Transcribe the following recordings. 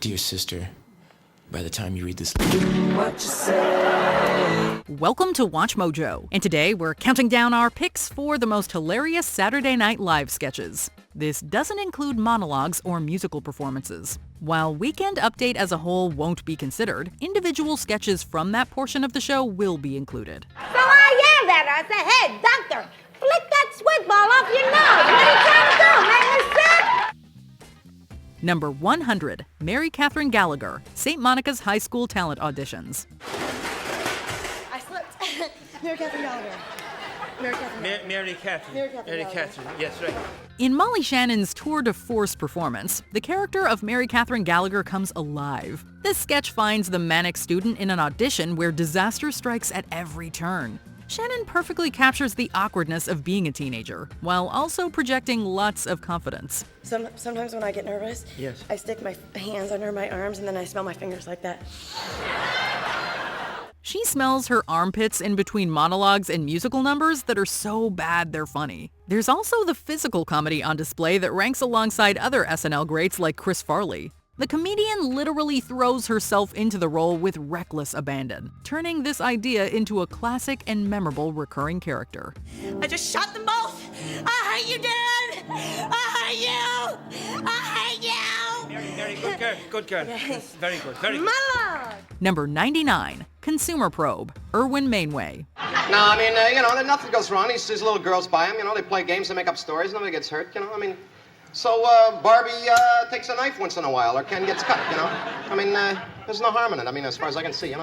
Dear sister, by the time you read this... What you say? Welcome to Watch Mojo, and today we're counting down our picks for the most hilarious Saturday Night Live sketches. This doesn't include monologues or musical performances. While Weekend Update as a whole won't be considered, individual sketches from that portion of the show will be included. So I yelled at her. I said, hey, doctor, flick that sweat ball off your nose. What are you trying to do? Make me sick? Number 100, Mary Katherine Gallagher, St. Monica's High School Talent Auditions. I slipped. Mary Katherine Gallagher. Mary Katherine. Yes, right. In Molly Shannon's tour de force performance, the character of Mary Katherine Gallagher comes alive. This sketch finds the manic student in an audition where disaster strikes at every turn. Shannon perfectly captures the awkwardness of being a teenager, while also projecting lots of confidence. Sometimes when I get nervous, Yes. I stick my hands under my arms and then I smell my fingers like that. She smells her armpits in between monologues and musical numbers that are so bad they're funny. There's also the physical comedy on display that ranks alongside other SNL greats like Chris Farley. The comedian literally throws herself into the role with reckless abandon, turning this idea into a classic and memorable recurring character. I just shot them both. I hate you, Dad. I hate you. I hate you. Mary, good girl. Yes, very good. My Lord. Number 99, Consumer Probe, Irwin Mainway. No, I mean, nothing goes wrong. These little girls buy them, they play games, they make up stories, nobody gets hurt, So Barbie takes a knife once in a while, or Ken gets cut, there's no harm in it, as far as I can see,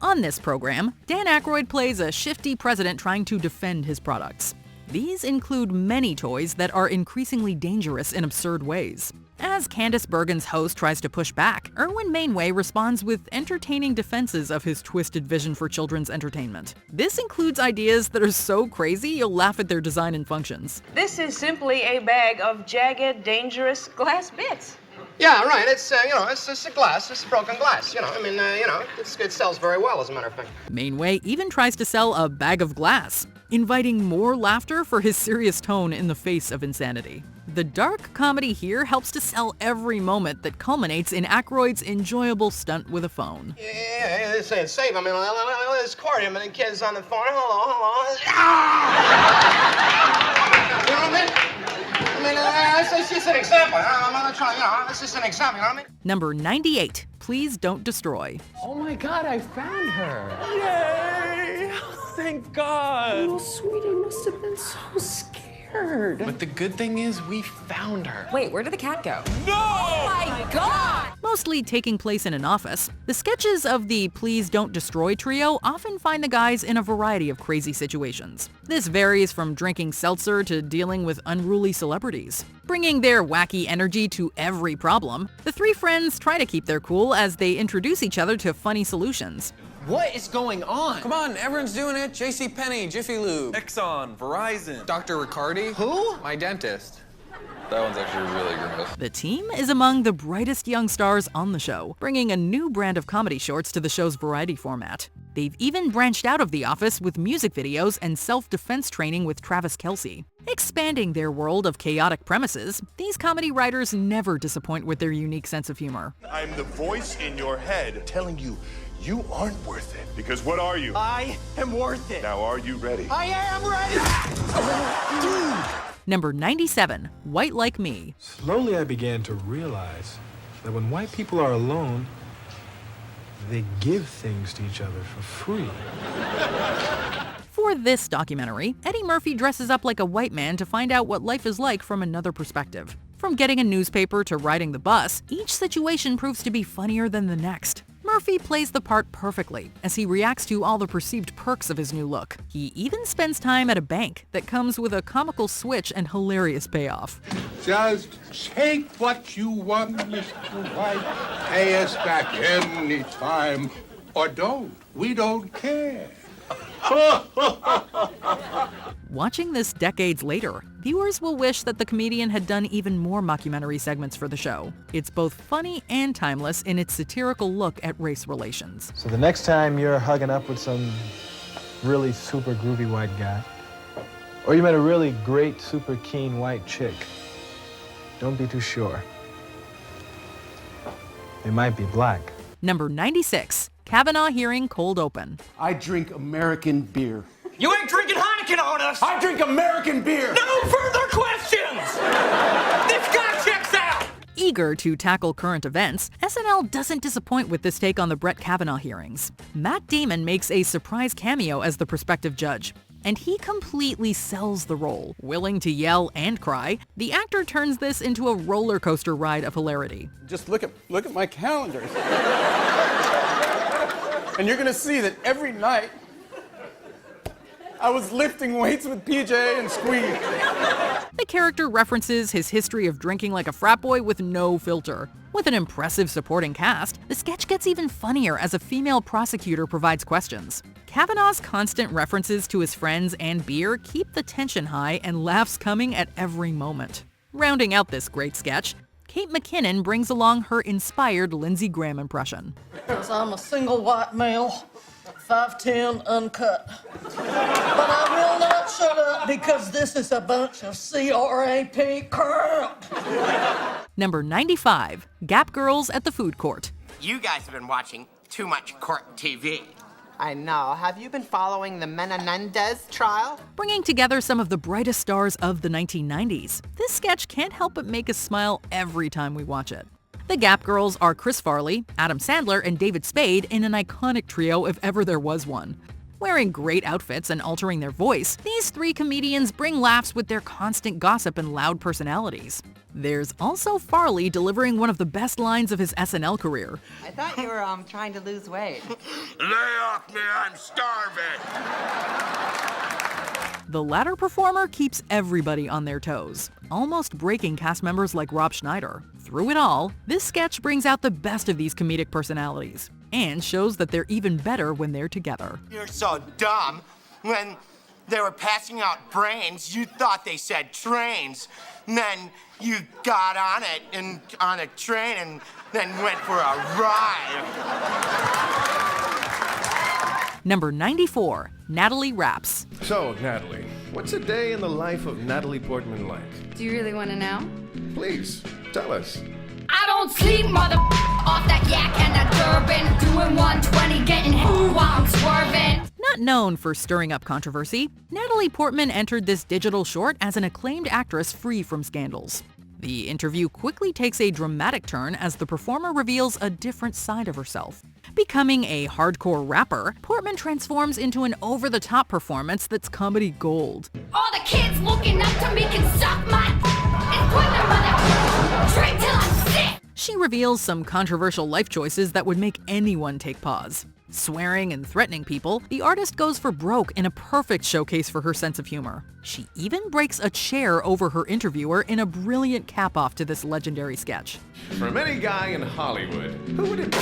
On this program, Dan Aykroyd plays a shifty president trying to defend his products. These include many toys that are increasingly dangerous in absurd ways. As Candice Bergen's host tries to push back, Irwin Mainway responds with entertaining defenses of his twisted vision for children's entertainment. This includes ideas that are so crazy you'll laugh at their design and functions. This is simply a bag of jagged, dangerous glass bits. Yeah, right, it's a glass, it's broken glass, it sells very well, as a matter of fact. Mainway even tries to sell a bag of glass, inviting more laughter for his serious tone in the face of insanity. The dark comedy here helps to sell every moment that culminates in Aykroyd's enjoyable stunt with a phone. Yeah, it's safe. This court, the kid's on the phone. Hello. You know what I mean? It's just an example. I'm not trying, it's just an example, you know what I mean? Number 98, Please Don't Destroy. Oh my God, I found her. Yay! Thank God. Oh, sweetie must have been so scared. But the good thing is we found her. Wait, where did the cat go? No! Oh my God! Mostly taking place in an office, the sketches of the Please Don't Destroy trio often find the guys in a variety of crazy situations. This varies from drinking seltzer to dealing with unruly celebrities. Bringing their wacky energy to every problem, the three friends try to keep their cool as they introduce each other to funny solutions. What is going on? Come on, everyone's doing it. JCPenney, Jiffy Lube. Exxon, Verizon. Dr. Riccardi. Who? My dentist. That one's actually really gross. The team is among the brightest young stars on the show, bringing a new brand of comedy shorts to the show's variety format. They've even branched out of The Office with music videos and self-defense training with Travis Kelce. Expanding their world of chaotic premises, these comedy writers never disappoint with their unique sense of humor. I'm the voice in your head telling you, you aren't worth it. Because what are you? I am worth it. Now, are you ready? I am ready. Number 97, White Like Me. Slowly I began to realize that when white people are alone, they give things to each other for free. For this documentary, Eddie Murphy dresses up like a white man to find out what life is like from another perspective. From getting a newspaper to riding the bus, each situation proves to be funnier than the next. Murphy plays the part perfectly as he reacts to all the perceived perks of his new look. He even spends time at a bank that comes with a comical switch and hilarious payoff. Just take what you want, Mr. White. Pay us back any time. Or don't. We don't care. Watching this decades later, viewers will wish that the comedian had done even more mockumentary segments for the show. It's both funny and timeless in its satirical look at race relations. So the next time you're hugging up with some really super groovy white guy, or you met a really great, super keen white chick, don't be too sure. They might be black. Number 96, Kavanaugh hearing cold open. I drink American beer. You ain't drinking Hanukkah on us! I drink American beer! No further questions! This guy checks out! Eager to tackle current events, SNL doesn't disappoint with this take on the Brett Kavanaugh hearings. Matt Damon makes a surprise cameo as the prospective judge, and he completely sells the role. Willing to yell and cry, the actor turns this into a roller coaster ride of hilarity. Just look at my calendar. And you're gonna see that every night I was lifting weights with PJ and Squeak. The character references his history of drinking like a frat boy with no filter. With an impressive supporting cast, the sketch gets even funnier as a female prosecutor provides questions. Kavanaugh's constant references to his friends and beer keep the tension high and laughs coming at every moment. Rounding out this great sketch, Kate McKinnon brings along her inspired Lindsey Graham impression. Because I'm a single white male, 5'10", uncut. But I will not shut up because this is a bunch of CRAP crap. Number 95, Gap Girls at the Food Court. You guys have been watching too much court TV. I know. Have you been following the Menendez trial? Bringing together some of the brightest stars of the 1990s, this sketch can't help but make us smile every time we watch it. The Gap Girls are Chris Farley, Adam Sandler, and David Spade in an iconic trio if ever there was one. Wearing great outfits and altering their voice, these three comedians bring laughs with their constant gossip and loud personalities. There's also Farley delivering one of the best lines of his SNL career. I thought you were trying to lose weight. Lay off me, I'm starving. The latter performer keeps everybody on their toes, almost breaking cast members like Rob Schneider. Through it all, this sketch brings out the best of these comedic personalities and shows that they're even better when they're together. You're so dumb. When they were passing out brains, you thought they said trains. And then you got on it and on a train and then went for a ride. Number 94, Natalie Raps. So, Natalie, what's a day in the life of Natalie Portman like? Do you really want to know? Please, tell us. I don't sleep, mother off that yak and that Durban, doing 120, getting hit while I'm swerving. Not known for stirring up controversy, Natalie Portman entered this digital short as an acclaimed actress free from scandals. The interview quickly takes a dramatic turn as the performer reveals a different side of herself. Becoming a hardcore rapper, Portman transforms into an over-the-top performance that's comedy gold. All the kids looking up to me can suck my and put them on the drink till I'm sick. She reveals some controversial life choices that would make anyone take pause. Swearing and threatening people, the artist goes for broke in a perfect showcase for her sense of humor. She even breaks a chair over her interviewer in a brilliant cap-off to this legendary sketch. From any guy in Hollywood, who would it be?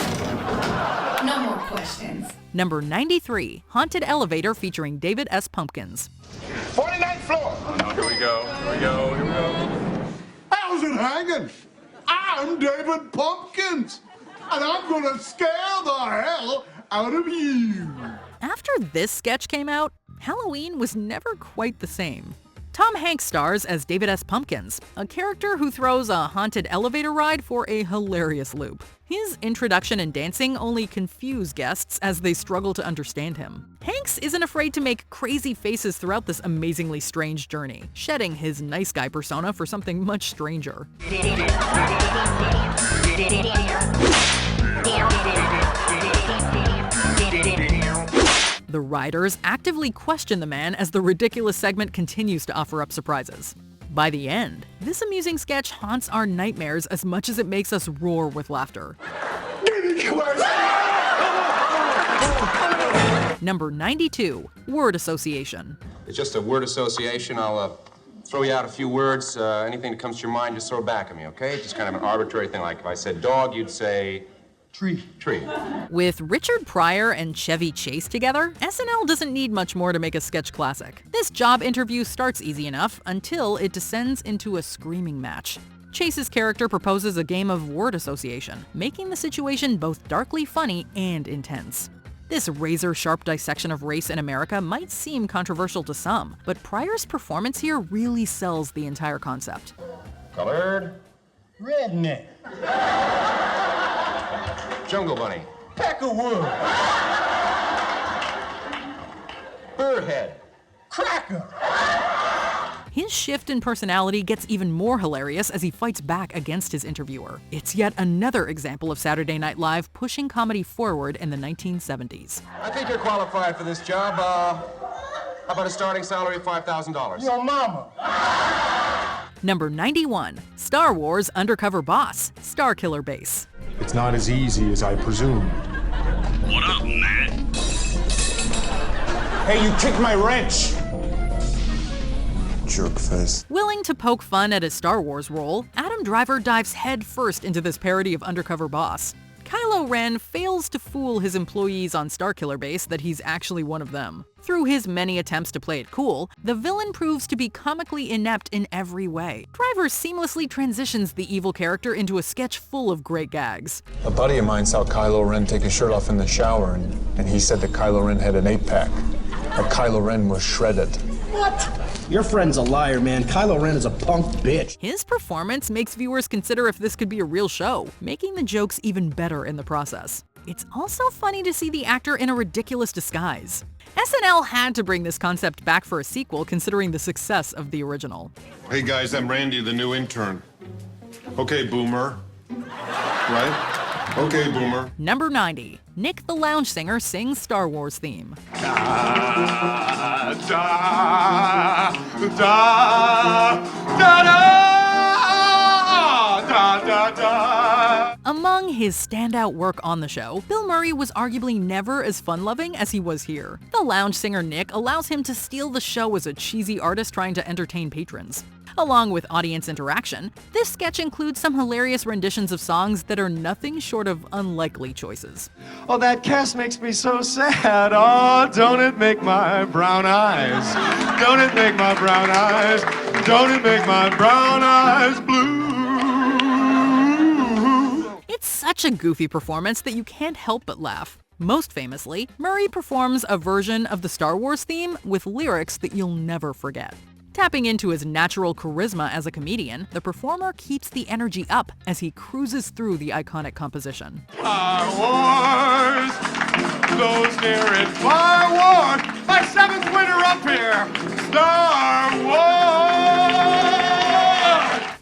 No more questions. Number 93, Haunted Elevator featuring David S. Pumpkins. 49th floor. Here we go. Here we go. Here we go. How's it hanging? I'm David Pumpkins, and I'm gonna scare the hell out of you. After this sketch came out, Halloween was never quite the same. Tom Hanks stars as David S. Pumpkins, a character who throws a haunted elevator ride for a hilarious loop. His introduction and dancing only confuse guests as they struggle to understand him. Hanks isn't afraid to make crazy faces throughout this amazingly strange journey, shedding his nice guy persona for something much stranger. The writers actively question the man as the ridiculous segment continues to offer up surprises. By the end, this amusing sketch haunts our nightmares as much as it makes us roar with laughter. Number 92, Word Association. It's just a word association. I'll throw you out a few words. Anything that comes to your mind, just throw it back at me, okay? Just kind of an arbitrary thing. Like if I said dog, you'd say tree. Tree. With Richard Pryor and Chevy Chase together, SNL doesn't need much more to make a sketch classic. This job interview starts easy enough until it descends into a screaming match. Chase's character proposes a game of word association, making the situation both darkly funny and intense. This razor-sharp dissection of race in America might seem controversial to some, but Pryor's performance here really sells the entire concept. Colored. Redneck. Jungle Bunny. Peckerwood. Burrhead. Cracker. His shift in personality gets even more hilarious as he fights back against his interviewer. It's yet another example of Saturday Night Live pushing comedy forward in the 1970s. I think you're qualified for this job. How about a starting salary of $5,000? Your mama. Number 91, Star Wars Undercover Boss, Star Killer Bass. It's not as easy as I presumed. What up, Matt? Hey, you kicked my wrench! Jerkface. Willing to poke fun at his Star Wars role, Adam Driver dives headfirst into this parody of Undercover Boss. Kylo Ren fails to fool his employees on Starkiller Base that he's actually one of them. Through his many attempts to play it cool, the villain proves to be comically inept in every way. Driver seamlessly transitions the evil character into a sketch full of great gags. A buddy of mine saw Kylo Ren take his shirt off in the shower, and he said that Kylo Ren had an 8-pack. That Kylo Ren was shredded. What? Your friend's a liar, man. Kylo Ren is a punk bitch. His performance makes viewers consider if this could be a real show, making the jokes even better in the process. It's also funny to see the actor in a ridiculous disguise. SNL had to bring this concept back for a sequel considering the success of the original. Hey guys, I'm Randy, the new intern. Okay, Boomer. Right? Okay, Boomer. Number 90, Nick the Lounge Singer sings Star Wars theme. Da, da, da, da, da, da, da. Among his standout work on the show, Bill Murray was arguably never as fun-loving as he was here. The lounge singer Nick allows him to steal the show as a cheesy artist trying to entertain patrons. Along with audience interaction, this sketch includes some hilarious renditions of songs that are nothing short of unlikely choices. Oh, that cast makes me so sad. Oh, don't it make my brown eyes? Don't it make my brown eyes? Don't it make my brown eyes blue? It's such a goofy performance that you can't help but laugh. Most famously, Murray performs a version of the Star Wars theme with lyrics that you'll never forget. Tapping into his natural charisma as a comedian, the performer keeps the energy up as he cruises through the iconic composition. Star Wars, those near and far wars, my seventh winter up here, Star Wars!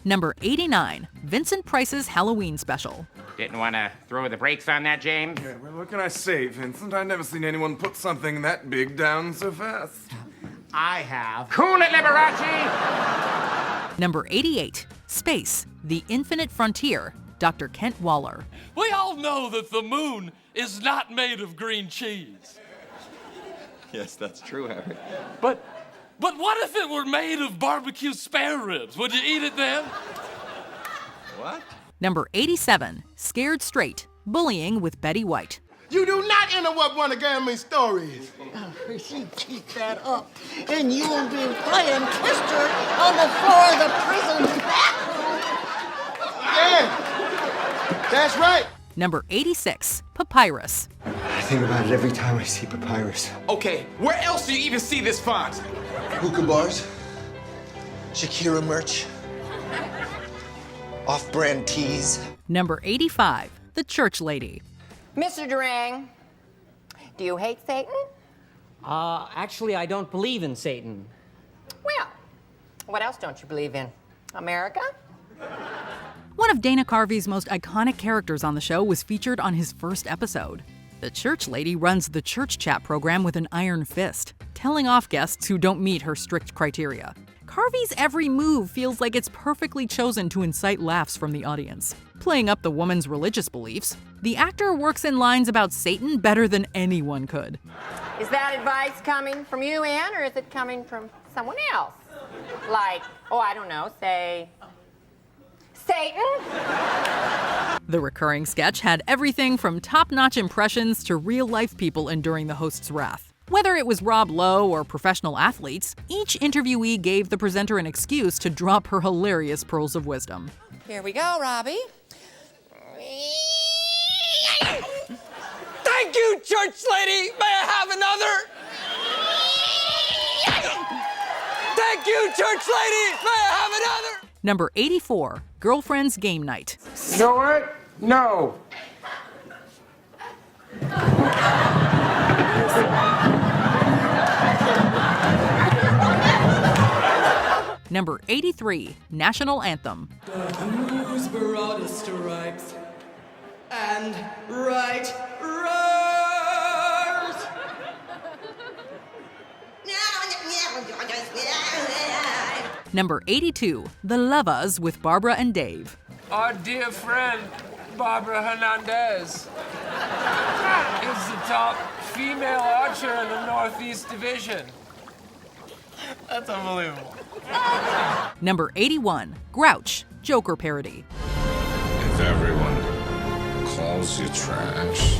Number 89, Vincent Price's Halloween Special. Didn't want to throw the brakes on that, James? Yeah, well, what can I say, Vincent? I've never seen anyone put something that big down so fast. I have. Cool it, Liberace! Number 88, Space, The Infinite Frontier, Dr. Kent Waller. We all know that the moon is not made of green cheese. Yes, that's true, Harry. But what if it were made of barbecue spare ribs? Would you eat it then? What? Number 87, Scared Straight, Bullying with Betty White. You do not interrupt one of Gammy's stories. You keep that up, and you will be playing Twister on the floor of the prison bathroom. Yeah, that's right. Number 86, Papyrus. I think about it every time I see Papyrus. Okay, where else do you even see this font? Hookah bars, Shakira merch, off-brand tees. Number 85, The Church Lady. Mr. Durang, do you hate Satan? Actually, I don't believe in Satan. Well, what else don't you believe in? America? One of Dana Carvey's most iconic characters on the show was featured on his first episode. The Church Lady runs the church chat program with an iron fist, telling off guests who don't meet her strict criteria. Carvey's every move feels like it's perfectly chosen to incite laughs from the audience. Playing up the woman's religious beliefs, the actor works in lines about Satan better than anyone could. Is that advice coming from you, Ann, or is it coming from someone else? Like, oh, I don't know, say, Satan? The recurring sketch had everything from top-notch impressions to real-life people enduring the host's wrath. Whether it was Rob Lowe or professional athletes, each interviewee gave the presenter an excuse to drop her hilarious pearls of wisdom. Here we go, Robbie. Thank you, church lady. May I have another? Thank you, church lady. May I have another? Number 84, Girlfriend's Game Night. You know what? No. Number 83, National Anthem. Whose broadest stripes and right roars. Number 82, The Lovers with Barbara and Dave. Our dear friend, Barbara Hernandez, is the top female archer in the Northeast Division. That's unbelievable. Number 81, Grouch, Joker parody. If everyone calls you trash,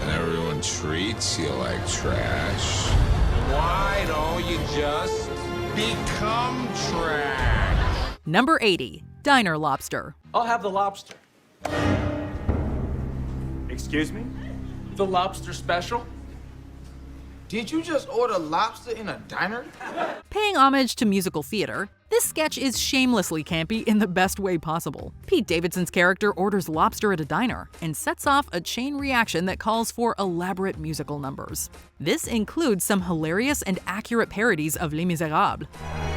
and everyone treats you like trash, why don't you just become trash? Number 80, Diner Lobster. I'll have the lobster. Excuse me? The lobster special? Did you just order lobster in a diner? Paying homage to musical theater, this sketch is shamelessly campy in the best way possible. Pete Davidson's character orders lobster at a diner and sets off a chain reaction that calls for elaborate musical numbers. This includes some hilarious and accurate parodies of Les Miserables.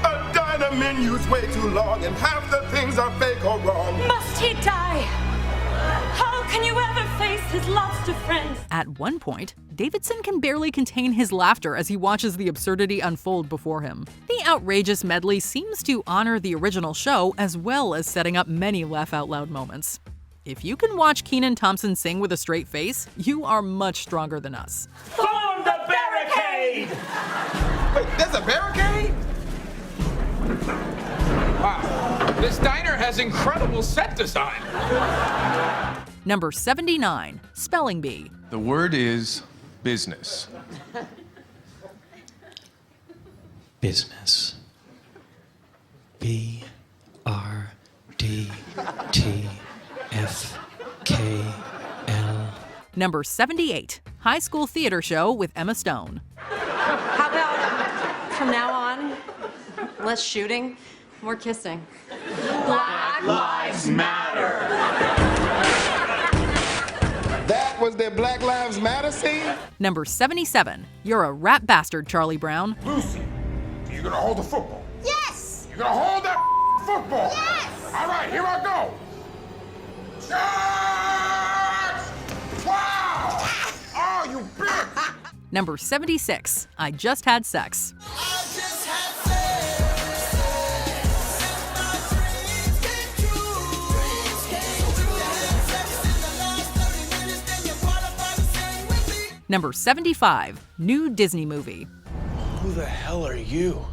A diner menu's way too long and half the things are fake or wrong. Must he die? How can you ever face his lobster friends? At one point, Davidson can barely contain his laughter as he watches the absurdity unfold before him. The outrageous medley seems to honor the original show as well as setting up many laugh-out-loud moments. If you can watch Kenan Thompson sing with a straight face, you are much stronger than us. Form the barricade! Wait, there's a barricade? Wow, this diner has incredible set design. Number 79, Spelling Bee. The word is business. Business. B-R-D-T-F-K-L. Number 78, High School Theater Show with Emma Stone. How about from now on, less shooting, more kissing? Black Lives Matter. That was their Black Lives Matter scene? Number 77, You're a Rat Bastard, Charlie Brown. Lucy, you gonna hold the football? Yes! You gonna hold that football? Yes! All right, here I go. Charge! Wow! Oh, you bitch! Number 76, I Just Had Sex. Number 75, New Disney Movie. Who the hell are you?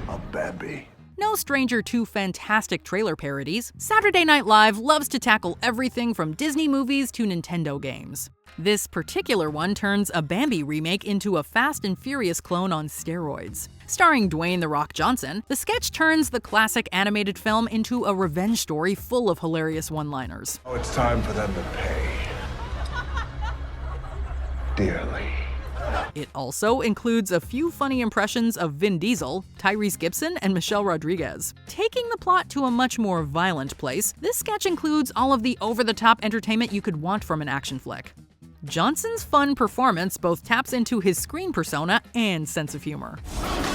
A baby. No stranger to fantastic trailer parodies, Saturday Night Live loves to tackle everything from Disney movies to Nintendo games. This particular one turns a Bambi remake into a Fast and Furious clone on steroids. Starring Dwayne "The Rock" Johnson, the sketch turns the classic animated film into a revenge story full of hilarious one-liners. Oh, it's time for them to pay. Dearly. It also includes a few funny impressions of Vin Diesel, Tyrese Gibson, and Michelle Rodriguez. Taking the plot to a much more violent place, this sketch includes all of the over-the-top entertainment you could want from an action flick. Johnson's fun performance both taps into his screen persona and sense of humor.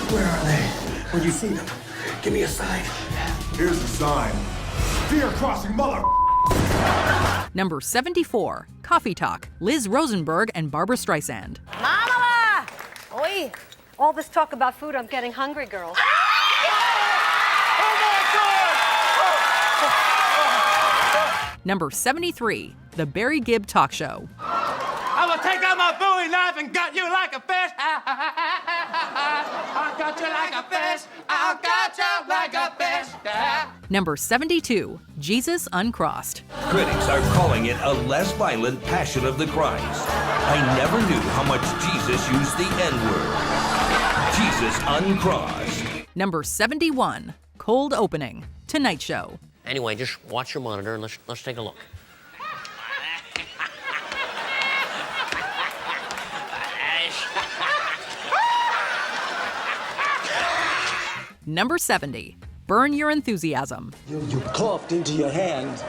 Where are they? When you see them, give me a sign. Here's the sign. Fear crossing mother. Number 74, Coffee Talk, Liz Rosenberg and Barbara Streisand. Mama! Oi! All this talk about food, I'm getting hungry, girls. Number 73, The Barry Gibb Talk Show. I will take out my Bowie knife and gut you like a fish. I'll gut you like a fish. I'll gut you like a fish. Number 72, Jesus Uncrossed. Critics are calling it a less violent Passion of the Christ. I never knew how much Jesus used the N-word. Jesus Uncrossed. Number 71, Cold Opening, Tonight Show. Anyway, just watch your monitor and let's take a look. Number 70, Burn Your Enthusiasm. You coughed into your hand.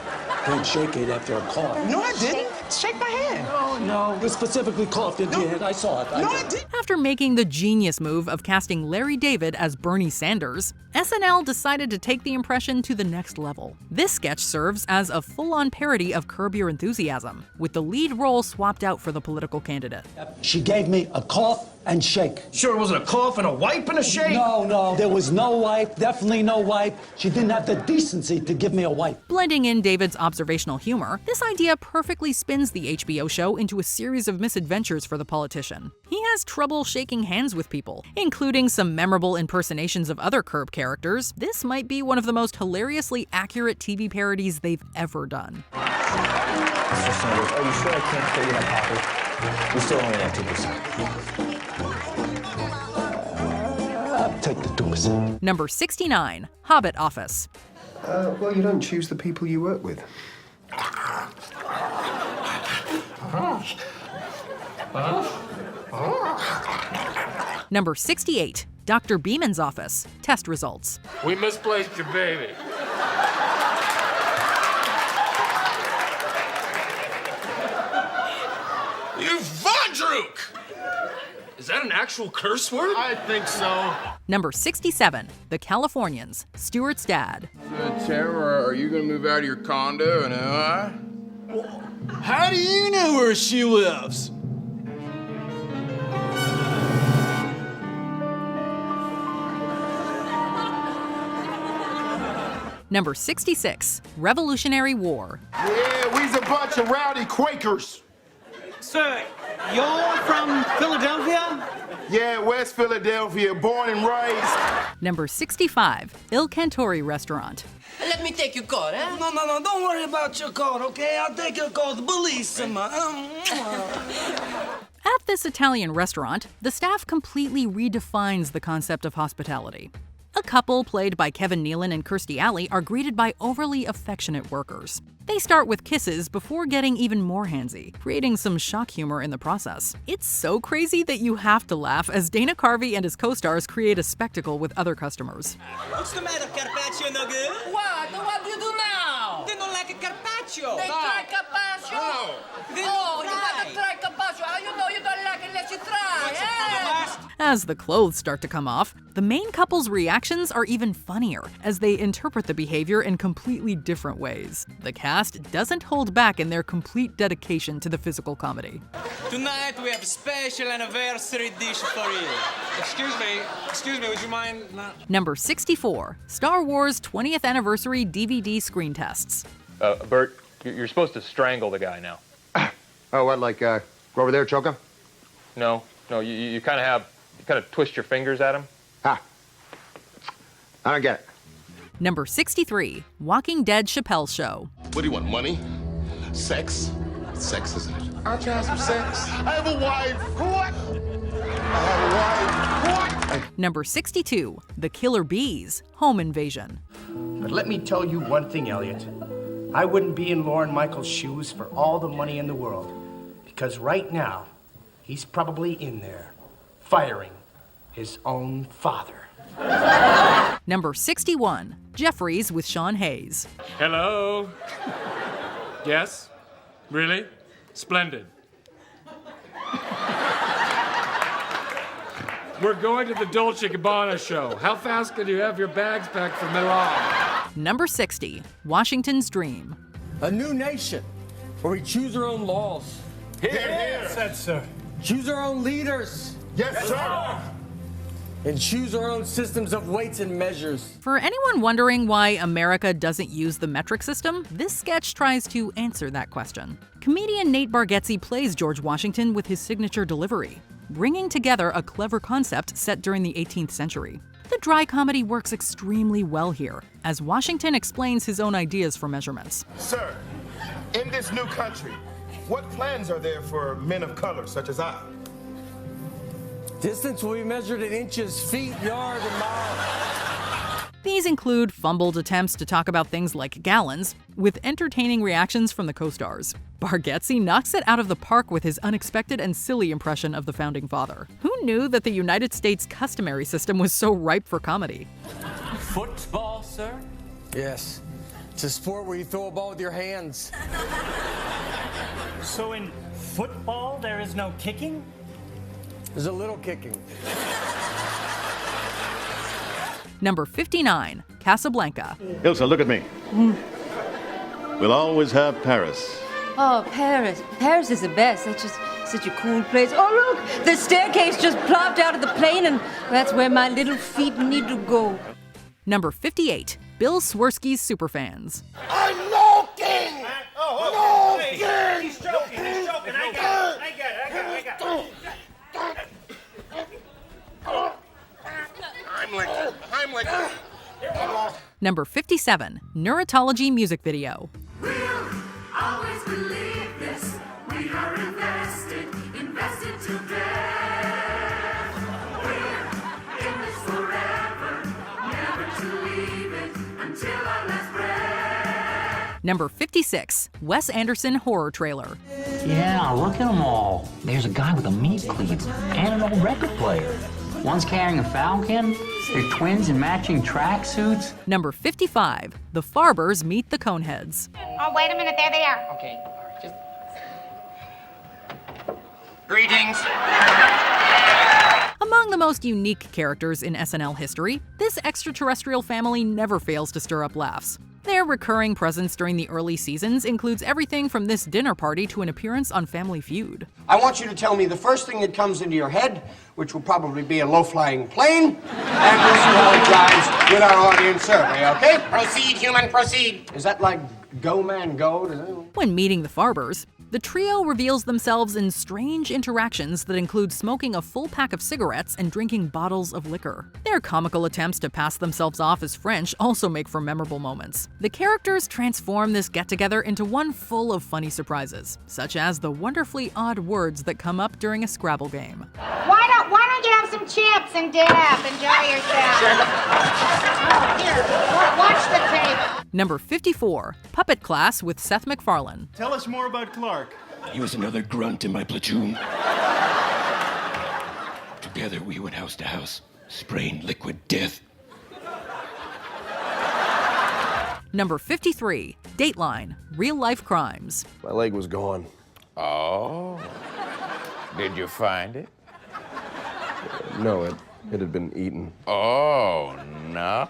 Don't shake it after a cough. No, I didn't. shake my hand. No, you specifically coughed into your head. I saw it. I did. After making the genius move of casting Larry David as Bernie Sanders, SNL decided to take the impression to the next level. This sketch serves as a full-on parody of Curb Your Enthusiasm, with the lead role swapped out for the political candidate. She gave me a cough and shake. Sure, it wasn't a cough and a wipe and a shake? No, there was no wipe, definitely no wipe. She didn't have the decency to give me a wipe. Blending in David's observational humor, this idea perfectly spins the HBO show into a series of misadventures for the politician. He has trouble shaking hands with people, including some memorable impersonations of other Curb characters. This might be one of the most hilariously accurate TV parodies they've ever done. Mr. Sanders, are you sure I can't fill you that coffee? We still only have 2%. Take the 2%. Number 69, Hobbit Office. Well, you don't choose the people you work with. Number 68, Dr. Beeman's Office. Test results. We misplaced your baby. You Vondruk! Is that an actual curse word? I think so. Number 67, The Californians. Stewart's dad. Tara, are you gonna move out of your condo in LI? How do you know where she lives? Number 66, Revolutionary War. Yeah, we's a bunch of rowdy Quakers. Sir, you're from Philadelphia? Yeah, West Philadelphia, born and raised. Number 65, Il Cantore Restaurant. Let me take your card, eh? No, don't worry about your card, okay? I'll take your card. The police, At this Italian restaurant, the staff completely redefines the concept of hospitality. A couple, played by Kevin Nealon and Kirstie Alley, are greeted by overly affectionate workers. They start with kisses before getting even more handsy, creating some shock humor in the process. It's so crazy that you have to laugh as Dana Carvey and his co-stars create a spectacle with other customers. What's the matter, Carpaccio no good? What? What do you do now? They don't like a Carpaccio. They try Carpaccio? Oh, you gotta try Carpaccio. How you know you don't like it unless you try, eh? As the clothes start to come off, the main couple's reactions are even funnier as they interpret the behavior in completely different ways. The cast doesn't hold back in their complete dedication to the physical comedy. Tonight we have a special anniversary dish for you. Excuse me, would you mind not... Number 64, Star Wars 20th Anniversary DVD screen tests. Bert, you're supposed to strangle the guy now. Oh, what, like, go over there, choke him? No, you kind of twist your fingers at him. I don't get it. Number 63, Walking Dead Chappelle Show. What do you want, money? Sex? Sex, isn't it? I'll try some sex. I have a wife. What? I have a wife. What? Number 62, The Killer Bees, Home Invasion. But let me tell you one thing, Elliot. I wouldn't be in Lorne Michaels' shoes for all the money in the world. Because right now, he's probably in there, firing his own father. Number 61, Jeffries with Sean Hayes. Hello? Yes? Really? Splendid. We're going to the Dolce & Gabbana show. How fast can you have your bags packed for Milan? Number 60, Washington's Dream. A new nation where we choose our own laws. Here. Said sir. Choose our own leaders. Yes, sir. And choose our own systems of weights and measures. For anyone wondering why America doesn't use the metric system, this sketch tries to answer that question. Comedian Nate Bargatze plays George Washington with his signature delivery, bringing together a clever concept set during the 18th century. The dry comedy works extremely well here, as Washington explains his own ideas for measurements. Sir, in this new country, what plans are there for men of color such as I? Distance will be measured in inches, feet, yard, and miles. These include fumbled attempts to talk about things like gallons, with entertaining reactions from the co-stars. Bargatze knocks it out of the park with his unexpected and silly impression of the Founding Father. Who knew that the United States customary system was so ripe for comedy? Football, sir? Yes. It's a sport where you throw a ball with your hands. So in football, there is no kicking? There's a little kicking. Number 59, Casablanca. Ilsa, look at me. We'll always have Paris. Oh, Paris. Paris is the best. That's just such a cool place. Oh, look! The staircase just plopped out of the plane, and that's where my little feet need to go. Number 58, Bill Swirsky's Superfans. I'm looking! Oh, no, hey, he's joking. I got it. Heimlich. Number 57, Neurotology music video. Always believe this. We are invested together. We're in this forever, never to leave it until our last breath. Number 56, Wes Anderson horror trailer. Yeah, look at them all. There's a guy with a meat cleaver and an old record player. One's carrying a falcon. They're twins in matching tracksuits. Number 55, the Farbers meet the Coneheads. Oh, wait a minute. There they are. Okay. Just... Greetings. Among the most unique characters in SNL history, this extraterrestrial family never fails to stir up laughs. Their recurring presence during the early seasons includes everything from this dinner party to an appearance on Family Feud. I want you to tell me the first thing that comes into your head, which will probably be a low-flying plane, and we'll see how it jives with our audience survey, okay? Proceed, human, proceed. Is that like go, man, go? When meeting the Farbers, the trio reveals themselves in strange interactions that include smoking a full pack of cigarettes and drinking bottles of liquor. Their comical attempts to pass themselves off as French also make for memorable moments. The characters transform this get-together into one full of funny surprises, such as the wonderfully odd words that come up during a Scrabble game. Why don't you have some chips and dip? Enjoy yourself. Oh, here, watch the tape. Number 54, Puppet Class with Seth MacFarlane. Tell us more about Clark. He was another grunt in my platoon. Together we went house to house, spraying liquid death. Number 53, Dateline, Real-Life Crimes. My leg was gone. Oh. Did you find it? No, it had been eaten. Oh, no.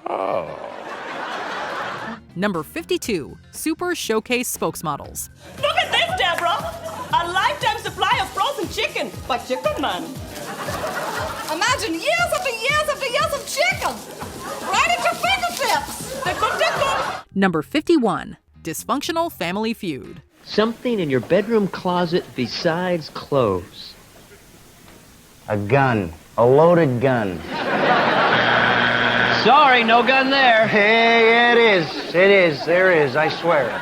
Number 52, Super Showcase Spokesmodels. Look at this, Deborah! A lifetime supply of frozen chicken by Chicken Man. Imagine years after years after years of chicken! Right at your fingertips! Tickle. Number 51, Dysfunctional Family Feud. Something in your bedroom closet besides clothes. A gun. A loaded gun. Sorry, no gun there. Hey, it is. It is. There is. I swear it.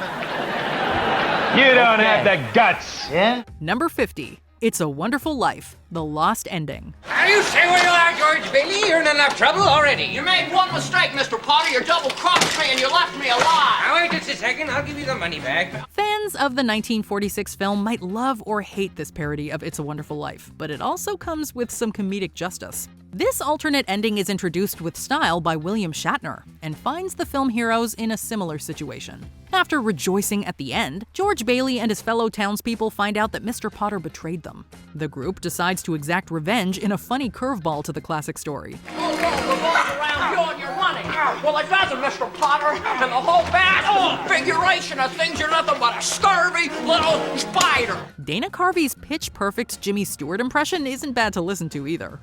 You don't have the guts. Yeah? Number 50, It's a Wonderful Life, The Lost Ending. You stay where you are, George Bailey. You're in enough trouble already. You made one mistake, Mr. Potter. You double-crossed me and you left me alive. Now, wait just a second. I'll give you the money back. Fans of the 1946 film might love or hate this parody of It's a Wonderful Life, but it also comes with some comedic justice. This alternate ending is introduced with style by William Shatner and finds the film heroes in a similar situation. After rejoicing at the end, George Bailey and his fellow townspeople find out that Mr. Potter betrayed them. The group decides to exact revenge in a funny curveball to the classic story. Around you and you're running. Well, it doesn't, Mr. Potter. And the whole bad configuration of things, you're nothing but a scurvy little spider. Dana Carvey's pitch-perfect Jimmy Stewart impression isn't bad to listen to either.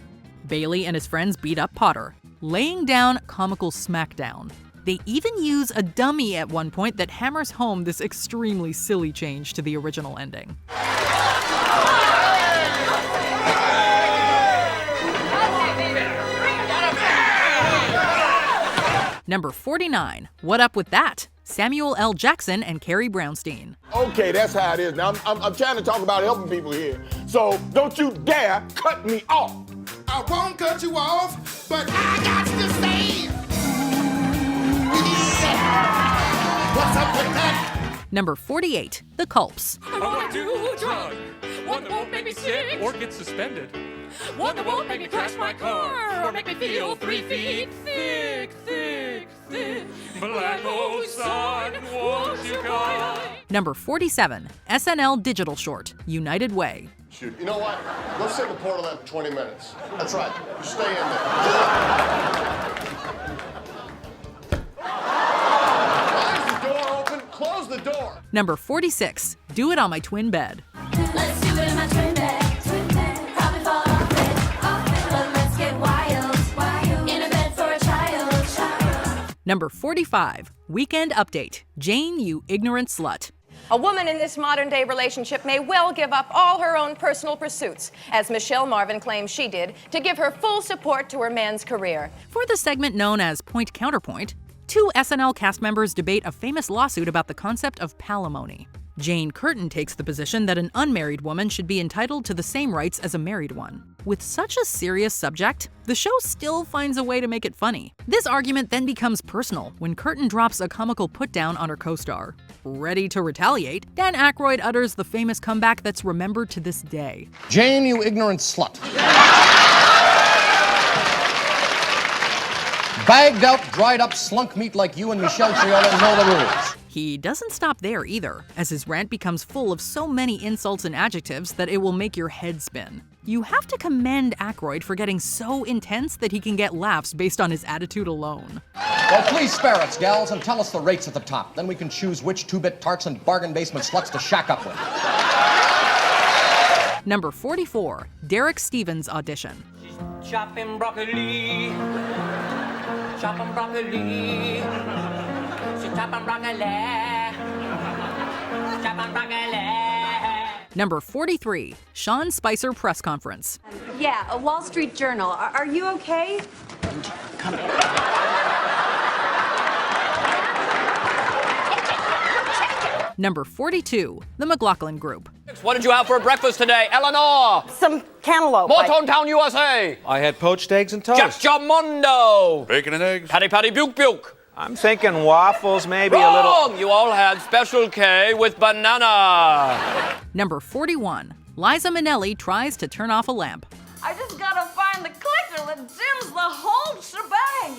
Bailey and his friends beat up Potter, laying down comical smackdown. They even use a dummy at one point that hammers home this extremely silly change to the original ending. Number 49, What Up With That? Samuel L. Jackson and Carrie Brownstein. Okay, that's how it is. Now, I'm trying to talk about helping people here. So don't you dare cut me off. I won't cut you off, but I got to say. What's up with that? Number 48, The Culps. I want to do a drug. One that won't make me sick or get suspended. One that won't make me crash my car or make me feel 3 feet thick, thick, thick. Black hole sun, won't you come? Number 47, SNL digital short, United Way. Shoot, you know what? Go sit in the portal for 20 minutes. That's right. You stay in there. Why is the door open? Close the door. Number 46, Do It on My Twin Bed. Let's do it in my twin bed. Probably fall off it. But let's get wild. In a bed for a child. Number 45, Weekend Update, Jane, You Ignorant Slut. A woman in this modern-day relationship may well give up all her own personal pursuits, as Michelle Marvin claims she did, to give her full support to her man's career. For the segment known as Point Counterpoint, 2 SNL cast members debate a famous lawsuit about the concept of palimony. Jane Curtin takes the position that an unmarried woman should be entitled to the same rights as a married one. With such a serious subject, the show still finds a way to make it funny. This argument then becomes personal when Curtin drops a comical put-down on her co-star. Ready to retaliate, Dan Aykroyd utters the famous comeback that's remembered to this day. Jane, you ignorant slut. Bagged out, dried up slunk meat like you and Michelle Triola know the rules. He doesn't stop there either, as his rant becomes full of so many insults and adjectives that it will make your head spin. You have to commend Aykroyd for getting so intense that he can get laughs based on his attitude alone. Well, please spare us, gals, and tell us the rates at the top. Then we can choose which 2-bit tarts and bargain basement sluts to shack up with. Number 44, Derek Stevens' audition. Chopping broccoli. Chopping broccoli. She's chopping broccoli. Chopping broccoli. Number 43, Sean Spicer press conference. Yeah, a Wall Street Journal. Are you okay? Number 42, The McLaughlin Group. What did you have for breakfast today, Eleanor? Some cantaloupe. Morton Town, USA. I had poached eggs and toast. Jamondo. Bacon and eggs. Patty patty buke buke. I'm thinking waffles, maybe Wrong. a little. You all had Special K with banana. Number 41, Liza Minnelli tries to turn off a lamp. I just gotta find the clicker that dims the whole shebang.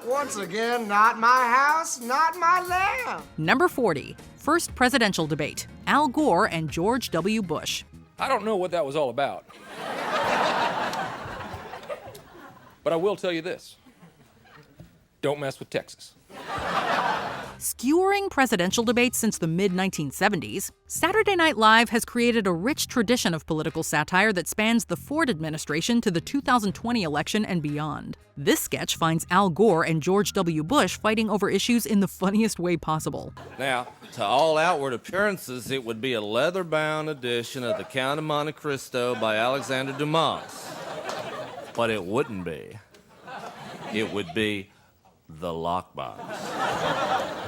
Once again, not my house, not my lamp. Number 40, first presidential debate, Al Gore and George W. Bush. I don't know what that was all about. But I will tell you this. Don't mess with Texas. Skewering presidential debates since the mid-1970s, Saturday Night Live has created a rich tradition of political satire that spans the Ford administration to the 2020 election and beyond. This sketch finds Al Gore and George W. Bush fighting over issues in the funniest way possible. Now, to all outward appearances, it would be a leather-bound edition of The Count of Monte Cristo by Alexander Dumas. But it wouldn't be. It would be The Lockbox.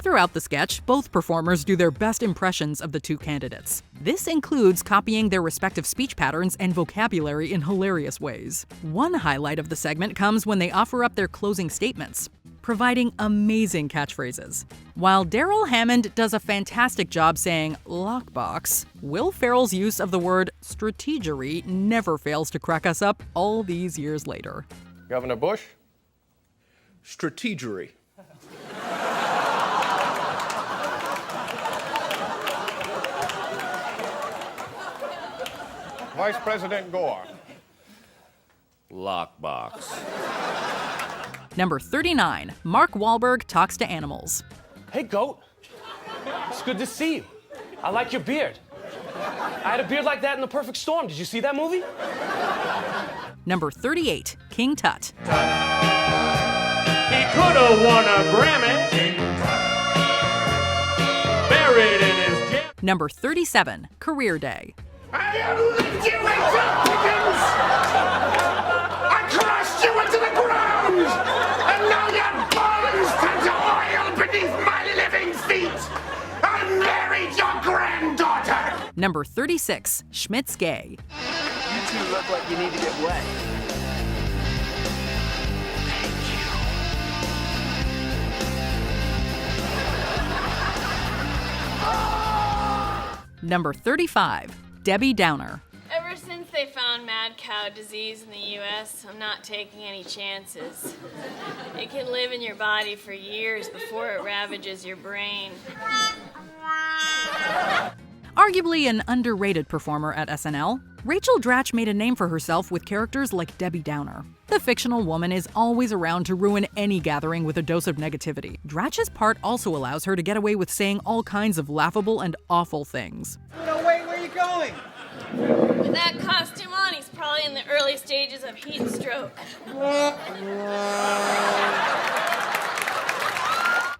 Throughout the sketch, both performers do their best impressions of the two candidates. This includes copying their respective speech patterns and vocabulary in hilarious ways. One highlight of the segment comes when they offer up their closing statements, providing amazing catchphrases. While Daryl Hammond does a fantastic job saying lockbox, Will Ferrell's use of the word strategery never fails to crack us up all these years later. Governor Bush? Strategery. Vice President Gore. Lockbox. Number 39, Mark Wahlberg talks to animals. Hey, goat. It's good to see you. I like your beard. I had a beard like that in The Perfect Storm. Did you see that movie? Number 38, King Tut. He could have won a Grammy. Buried in his jam. Number 37, Career Day. I have licked you into pickings! I crushed you into the ground! And now your bones turn to oil beneath my living feet! I married your granddaughter! Number 36, Schmidt's Gay. You two look like you need to get wet. Number 35, Debbie Downer. Ever Since they found mad cow disease in the U.S., I'm not taking any chances. It can live in your body for years before it ravages your brain. Arguably an underrated performer at SNL, Rachel Dratch made a name for herself with characters like Debbie Downer. The fictional woman is always around to ruin any gathering with a dose of negativity. Dratch's part also allows her to get away with saying all kinds of laughable and awful things. No, wait, where are you going? With that costume on, he's probably in the early stages of heat stroke.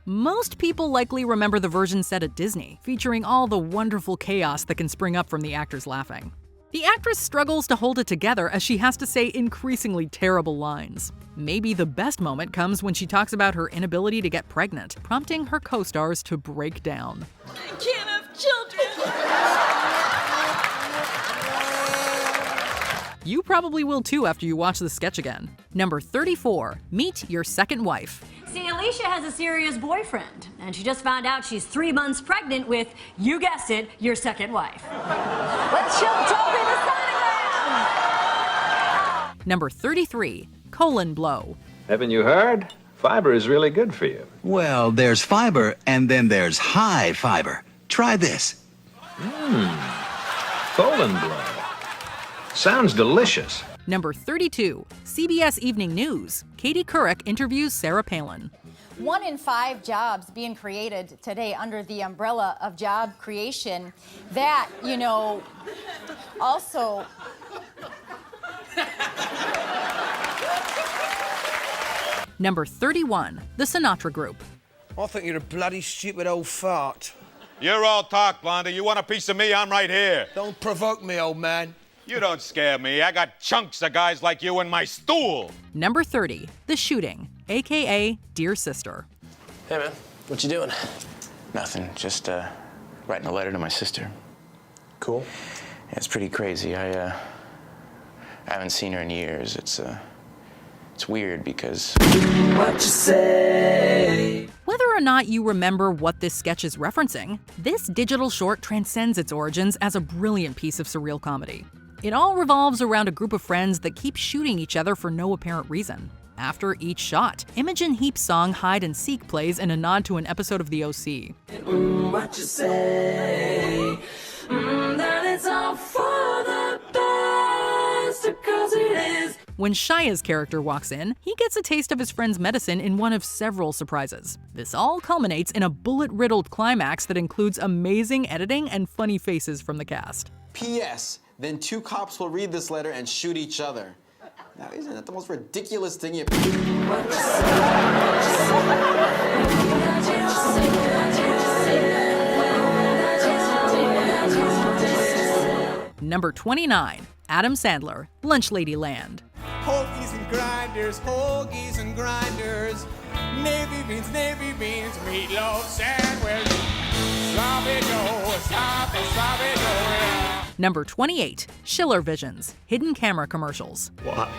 Most people likely remember the version set at Disney, featuring all the wonderful chaos that can spring up from the actors laughing. The actress struggles to hold it together as she has to say increasingly terrible lines. Maybe the best moment comes when she talks about her inability to get pregnant, prompting her co-stars to break down. I can't have children. You probably will too after you watch the sketch again. Number 34, meet your second wife. See, Alicia has a serious boyfriend, and she just found out she's 3 months pregnant with, you guessed it, your second wife. Let's show Toby the sonogram! Number 33, colon blow. Haven't you heard? Fiber is really good for you. Well, there's fiber, and then there's high fiber. Try this. Colon blow. Sounds delicious. Number 32, CBS Evening News. Katie Couric interviews Sarah Palin. 1 in 5 jobs being created today under the umbrella of job creation. That, also... Number 31, the Sinatra Group. I think you're a bloody stupid old fart. You're all talk, Blondie. You want a piece of me? I'm right here. Don't provoke me, old man. You don't scare me. I got chunks of guys like you in my stool. Number 30, The Shooting, aka Dear Sister. Hey, man. What you doing? Nothing. Just writing a letter to my sister. Cool. Yeah, it's pretty crazy. I haven't seen her in years. It's weird because... What you say? Whether or not you remember what this sketch is referencing, this digital short transcends its origins as a brilliant piece of surreal comedy. It all revolves around a group of friends that keep shooting each other for no apparent reason. After each shot, Imogen Heap's song Hide and Seek plays in a nod to an episode of The O.C. What you say? That it's all for the best, because it is. When Shia's character walks in, he gets a taste of his friend's medicine in one of several surprises. This all culminates in a bullet-riddled climax that includes amazing editing and funny faces from the cast. P.S. Then 2 cops will read this letter and shoot each other. Now, isn't that the most ridiculous thing you... Number 29, Adam Sandler, Lunch Lady Land. Hoagies and grinders, hoagies and grinders. Navy beans, meatloaf sandwich. Sloppy Joe, sloppy Joe. Number 28, Schiller Visions, Hidden Camera Commercials. What?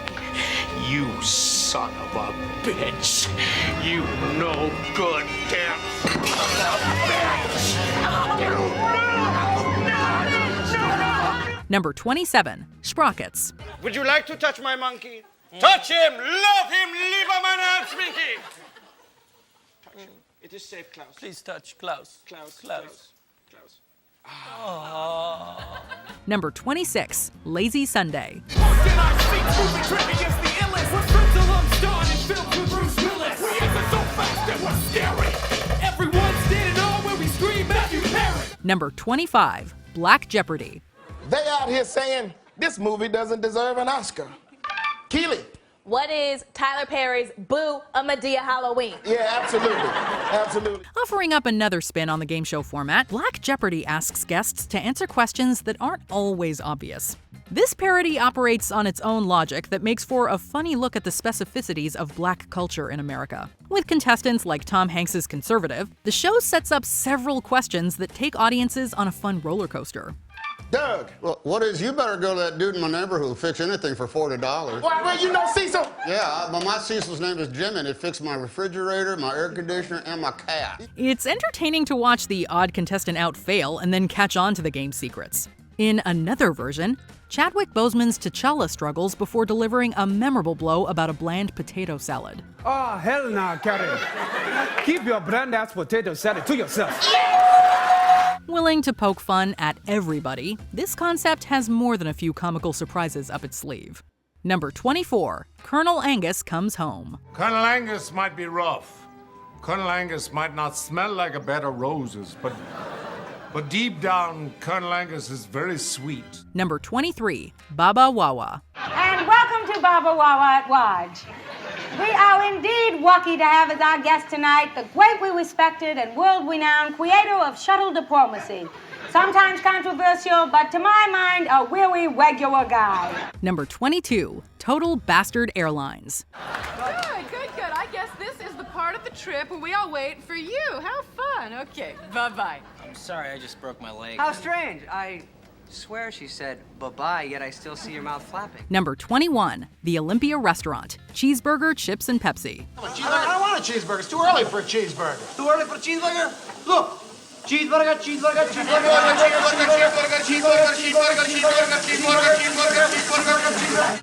You son of a bitch. You no good damn Number 27, Sprockets. Would you like to touch my monkey? Touch him! Love him! Leave him an arms, Mickey! Touch him. It is safe, Klaus. Please touch Klaus. Klaus. Oh. Number 26, Lazy Sunday. Number 25, Black Jeopardy. They out here saying this movie doesn't deserve an Oscar. Keely. What is Tyler Perry's Boo a Medea Halloween? Yeah, absolutely. Offering up another spin on the game show format, Black Jeopardy asks guests to answer questions that aren't always obvious. This parody operates on its own logic that makes for a funny look at the specificities of black culture in America. With contestants like Tom Hanks's conservative, the show sets up several questions that take audiences on a fun roller coaster. Doug, well, what is, you better go to that dude in my neighborhood who'll fix anything for $40. Well, you know Cecil? Yeah, but my Cecil's name is Jimmy, and it fixed my refrigerator, my air conditioner, and my cat. It's entertaining to watch the odd contestant out fail and then catch on to the game's secrets. In another version, Chadwick Boseman's T'Challa struggles before delivering a memorable blow about a bland potato salad. Oh, hell no, Katherine. Keep your bland-ass potato salad to yourself. Willing to poke fun at everybody, this concept has more than a few comical surprises up its sleeve. Number 24, Colonel Angus Comes Home. Colonel Angus might be rough. Colonel Angus might not smell like a bed of roses, but deep down, Colonel Angus is very sweet. Number 23, Baba Wawa. And welcome to Baba Wawa at Waj. We are indeed lucky to have as our guest tonight the greatly respected and world-renowned creator of shuttle diplomacy. Sometimes controversial, but to my mind, a really regular guy. Number 22, Total Bastard Airlines. Good. I guess this is the part of the trip where we all wait for you. How fun. Okay, bye-bye. I'm sorry, I just broke my leg. How strange. I swear she said bye-bye, yet I still see your mouth flapping. Number 21, The Olympia Restaurant. Cheeseburger, chips, and Pepsi. I don't want a cheeseburger. It's too early for a cheeseburger. Too early for a cheeseburger? Look. Cheeseburger.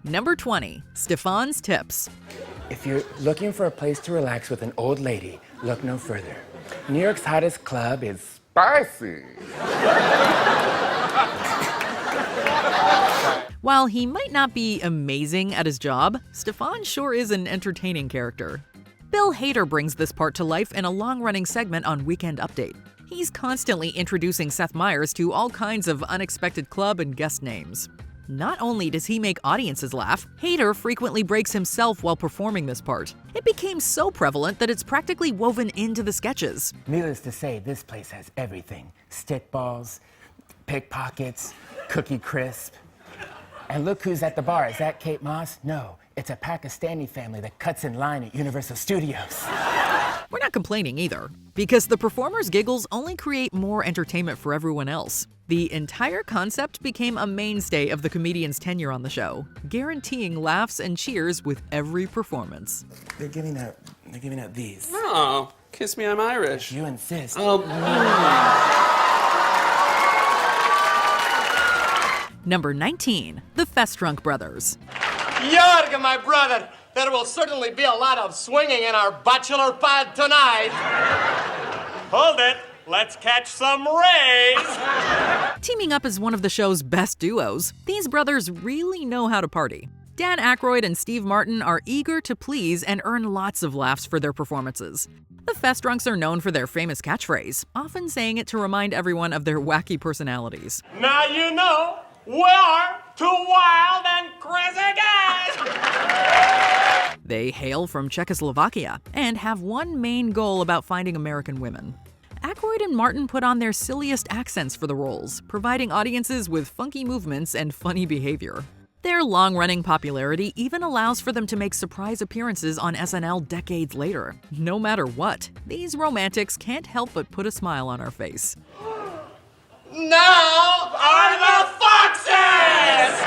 Number 20, Stefon's Tips. If you're looking for a place to relax with an old lady, look no further. New York's hottest club is Spicy. While he might not be amazing at his job, Stefon sure is an entertaining character. Bill Hader brings this part to life in a long-running segment on Weekend Update. He's constantly introducing Seth Meyers to all kinds of unexpected club and guest names. Not only does he make audiences laugh, Hader frequently breaks himself while performing this part. It became so prevalent that it's practically woven into the sketches. Needless to say, this place has everything. Stickballs, pickpockets, Cookie Crisp. And look who's at the bar. Is that Kate Moss? No, it's a Pakistani family that cuts in line at Universal Studios. We're not complaining either, because the performers' giggles only create more entertainment for everyone else. The entire concept became a mainstay of the comedian's tenure on the show, guaranteeing laughs and cheers with every performance. They're giving out these. Oh, kiss me, I'm Irish. If you insist. Number 19, The Festrunk Brothers. Jorgen, my brother, there will certainly be a lot of swinging in our bachelor pad tonight. Hold it. Let's catch some rays. Teaming up as one of the show's best duos, these brothers really know how to party. Dan Aykroyd and Steve Martin are eager to please and earn lots of laughs for their performances. The Festrunks are known for their famous catchphrase, often saying it to remind everyone of their wacky personalities. Now you know, we are two wild and crazy guys. They hail from Czechoslovakia and have one main goal about finding American women. Aykroyd and Martin put on their silliest accents for the roles, providing audiences with funky movements and funny behavior. Their long-running popularity even allows for them to make surprise appearances on SNL decades later. No matter what, these romantics can't help but put a smile on our face. Now are the foxes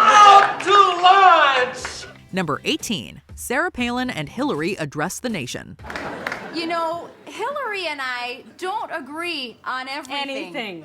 out to lunch. Number 18, Sarah Palin and Hillary Address the Nation. You know, Hillary and I don't agree on everything.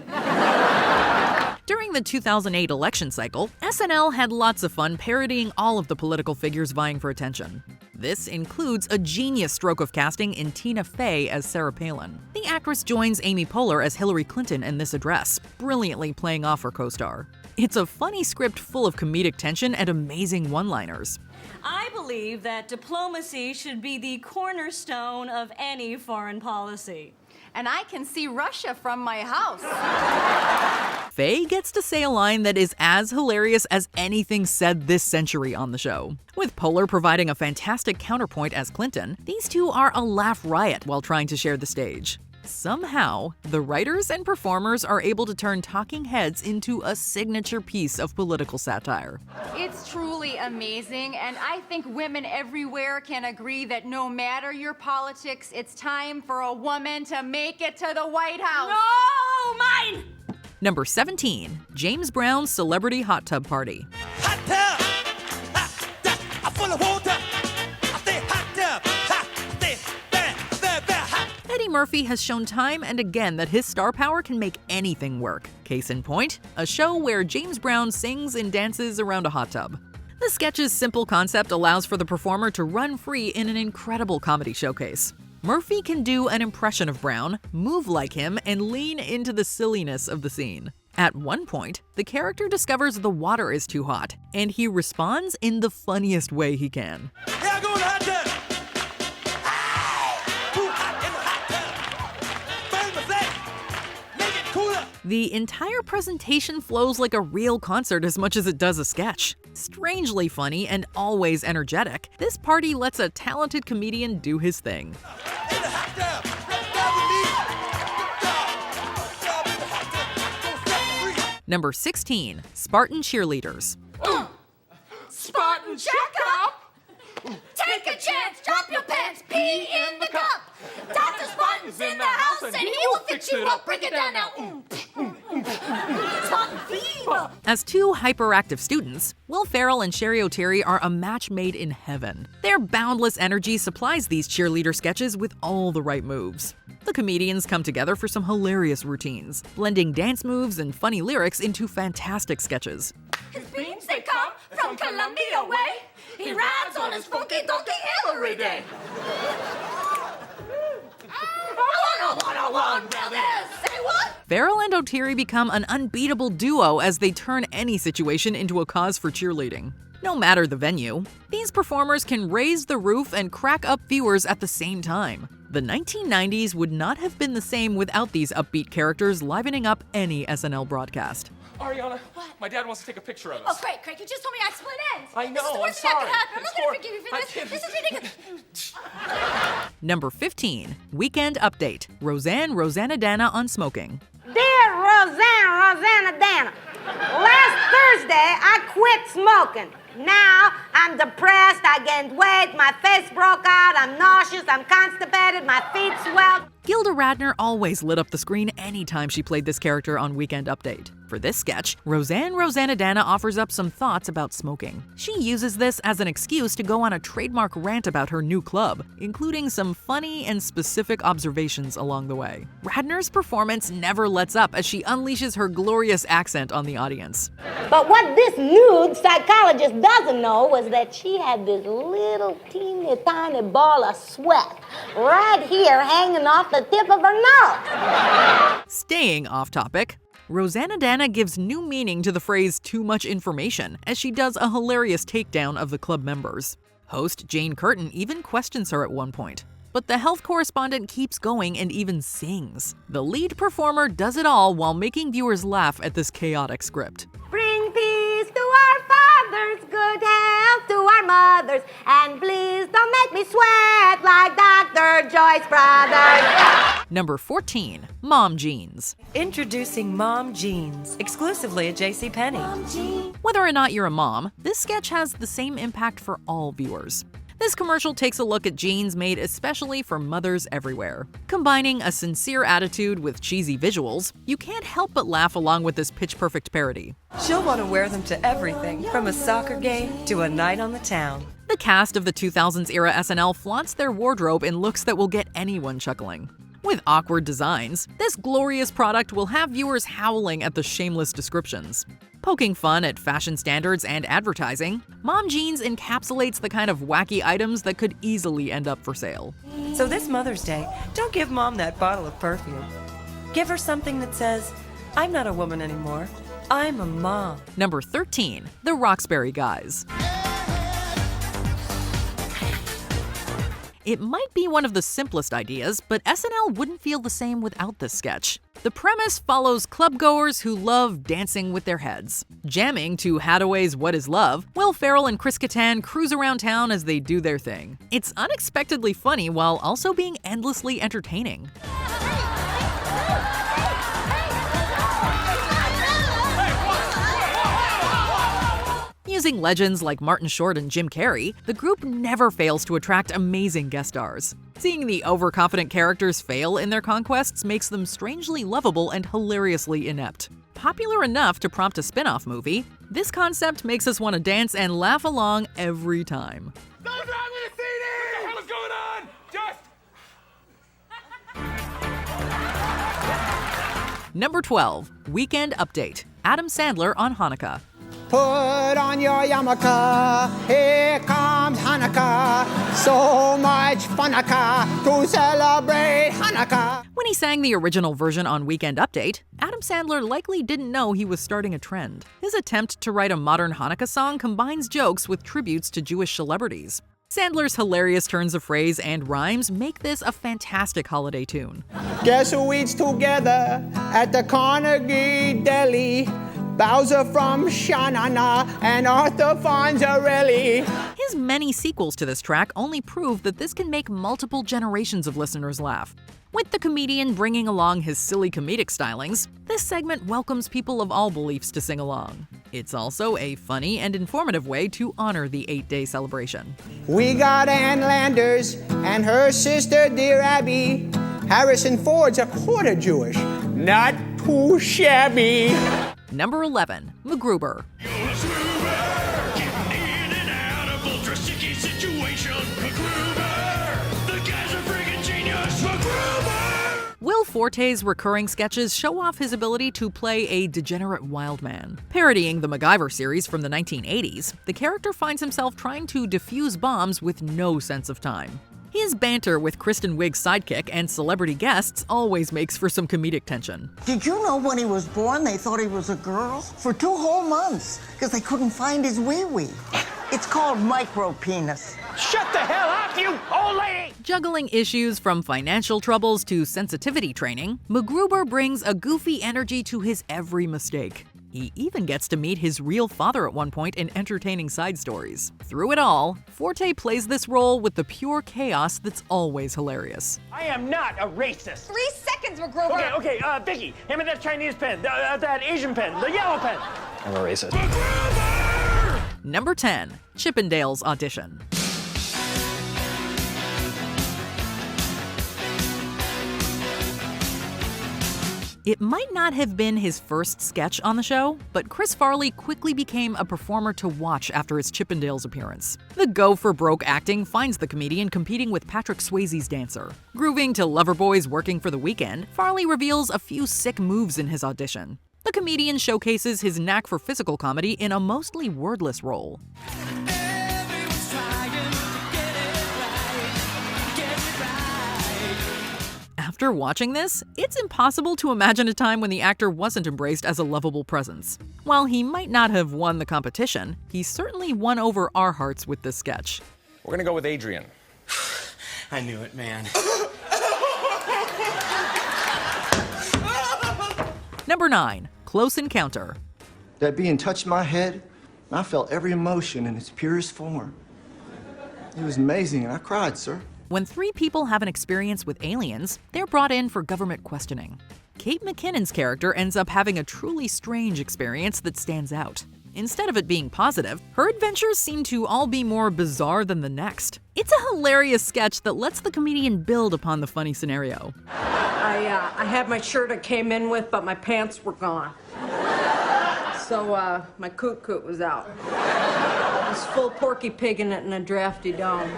During the 2008 election cycle, SNL had lots of fun parodying all of the political figures vying for attention. This includes a genius stroke of casting in Tina Fey as Sarah Palin. The actress joins Amy Poehler as Hillary Clinton in this address, brilliantly playing off her co-star. It's a funny script full of comedic tension and amazing one-liners. I believe that diplomacy should be the cornerstone of any foreign policy. And I can see Russia from my house. Faye gets to say a line that is as hilarious as anything said this century on the show. With Poehler providing a fantastic counterpoint as Clinton, these two are a laugh riot while trying to share the stage. Somehow, the writers and performers are able to turn talking heads into a signature piece of political satire. It's truly amazing, and I think women everywhere can agree that no matter your politics, it's time for a woman to make it to the White House. No, mine! Number 17, James Brown's Celebrity Hot Tub Party. Hot tub, full of water. I say hot tub, hot, say, very hot. Eddie Murphy has shown time and again that his star power can make anything work. Case in point, a show where James Brown sings and dances around a hot tub. The sketch's simple concept allows for the performer to run free in an incredible comedy showcase. Murphy can do an impression of Brown, move like him, and lean into the silliness of the scene. At one point, the character discovers the water is too hot, and he responds in the funniest way he can. Yeah, go in the hot tub. The entire presentation flows like a real concert as much as it does a sketch. Strangely funny and always energetic, this party lets a talented comedian do his thing. Number 16, Spartan Cheerleaders. Spartan, check up! Take a chance, drop your pants, pee in the cup. Dr. Spartan's in the house and he will fix you up. Break it down now. Spartan fever! As two hyperactive students, Will Ferrell and Sherry O'Terry are a match made in heaven. Their boundless energy supplies these cheerleader sketches with all the right moves. The comedians come together for some hilarious routines, blending dance moves and funny lyrics into fantastic sketches. His beans, they come from Columbia way. He rides on his funky donkey every day. I brothers. Say what? Ferrell and O'Terry become an unbeatable duo as they turn any situation into a cause for cheerleading. No matter the venue, these performers can raise the roof and crack up viewers at the same time. The 1990s would not have been the same without these upbeat characters livening up any SNL broadcast. Ariana, my dad wants to take a picture of us. Oh, great, Craig. You just told me I split ends. I know, This is the I'm worst thing that sorry. could happen. I'm not It's going to hor- forgive you for I this. can't- This is ridiculous. Number 15, Weekend Update. Roseanne Roseannadanna on smoking. Dear Roseanne Roseannadanna, last Thursday I quit smoking. Now I'm depressed, I gained weight, my face broke out, I'm nauseous, I'm constipated, my feet swell. Gilda Radner always lit up the screen anytime she played this character on Weekend Update. For this sketch, Roseanne Roseannadanna offers up some thoughts about smoking. She uses this as an excuse to go on a trademark rant about her new club, including some funny and specific observations along the way. Radner's performance never lets up as she unleashes her glorious accent on the audience. But what this nude psychologist doesn't know was that she had this little teeny tiny ball of sweat right here hanging off the tip of her nose. Staying off topic, Roseannadanna gives new meaning to the phrase too much information as she does a hilarious takedown of the club members. Host Jane Curtin even questions her at one point. But the health correspondent keeps going and even sings. The lead performer does it all while making viewers laugh at this chaotic script. Bring peace to our fathers, good health to our mothers, and please don't make me sweat like Dr. Joyce Brothers. Number 14, Mom Jeans. Introducing Mom Jeans, exclusively at JCPenney. Whether or not you're a mom, this sketch has the same impact for all viewers. This commercial takes a look at jeans made especially for mothers everywhere. Combining a sincere attitude with cheesy visuals, you can't help but laugh along with this pitch-perfect parody. She'll want to wear them to everything, from a soccer game to a night on the town. The cast of the 2000s-era SNL flaunts their wardrobe in looks that will get anyone chuckling. With awkward designs, this glorious product will have viewers howling at the shameless descriptions. Poking fun at fashion standards and advertising, Mom Jeans encapsulates the kind of wacky items that could easily end up for sale. So this Mother's Day, don't give Mom that bottle of perfume. Give her something that says, I'm not a woman anymore, I'm a mom. Number 13, the Roxbury Guys. It might be one of the simplest ideas, but SNL wouldn't feel the same without this sketch. The premise follows clubgoers who love dancing with their heads. Jamming to Hathaway's What Is Love, Will Ferrell and Chris Kattan cruise around town as they do their thing. It's unexpectedly funny while also being endlessly entertaining. Using legends like Martin Short and Jim Carrey, the group never fails to attract amazing guest stars. Seeing the overconfident characters fail in their conquests makes them strangely lovable and hilariously inept. Popular enough to prompt a spin-off movie, this concept makes us want to dance and laugh along every time. What's wrong with the CD? What the hell is going on? Just... Number 12. Weekend Update. Adam Sandler on Hanukkah. Put on your yarmulke, here comes Hanukkah. So much Hanukkah to celebrate Hanukkah. When he sang the original version on Weekend Update, Adam Sandler likely didn't know he was starting a trend. His attempt to write a modern Hanukkah song combines jokes with tributes to Jewish celebrities. Sandler's hilarious turns of phrase and rhymes make this a fantastic holiday tune. Guess who eats together at the Carnegie Deli? Bowser from Shanana and Arthur Fonzarelli. His many sequels to this track only prove that this can make multiple generations of listeners laugh. With the comedian bringing along his silly comedic stylings, this segment welcomes people of all beliefs to sing along. It's also a funny and informative way to honor the 8-day celebration. We got Ann Landers and her sister, dear Abby. Harrison Ford's a quarter Jewish, not too shabby. Number 11. MacGruber. Will Forte's recurring sketches show off his ability to play a degenerate wild man. Parodying the MacGyver series from the 1980s, the character finds himself trying to defuse bombs with no sense of time. His banter with Kristen Wiig's sidekick and celebrity guests always makes for some comedic tension. Did you know when he was born they thought he was a girl? For 2 whole months, because they couldn't find his wee-wee. It's called micro-penis. Shut the hell up, you old lady! Juggling issues from financial troubles to sensitivity training, MacGruber brings a goofy energy to his every mistake. He even gets to meet his real father at one point in entertaining side stories. Through it all, Forte plays this role with the pure chaos that's always hilarious. I am not a racist. 3 seconds, MacGruber. Okay, Vicky, hand me that Chinese pen, that Asian pen, the yellow pen. I'm a racist. Number 10. Chippendales audition. It might not have been his first sketch on the show, but Chris Farley quickly became a performer to watch after his Chippendales appearance. The go-for-broke acting finds the comedian competing with Patrick Swayze's dancer. Grooving to Loverboy's Working for the Weekend, Farley reveals a few sick moves in his audition. The comedian showcases his knack for physical comedy in a mostly wordless role. After watching this, it's impossible to imagine a time when the actor wasn't embraced as a lovable presence. While he might not have won the competition, he certainly won over our hearts with this sketch. We're gonna go with Adrian. I knew it, man. Number 9. Close Encounter. That being touched my head, and I felt every emotion in its purest form. It was amazing, and I cried, sir. When 3 people have an experience with aliens, they're brought in for government questioning. Kate McKinnon's character ends up having a truly strange experience that stands out. Instead of it being positive, her adventures seem to all be more bizarre than the next. It's a hilarious sketch that lets the comedian build upon the funny scenario. I had my shirt I came in with, but my pants were gone. So my coot was out. This full Porky Pig in it and a drafty dome.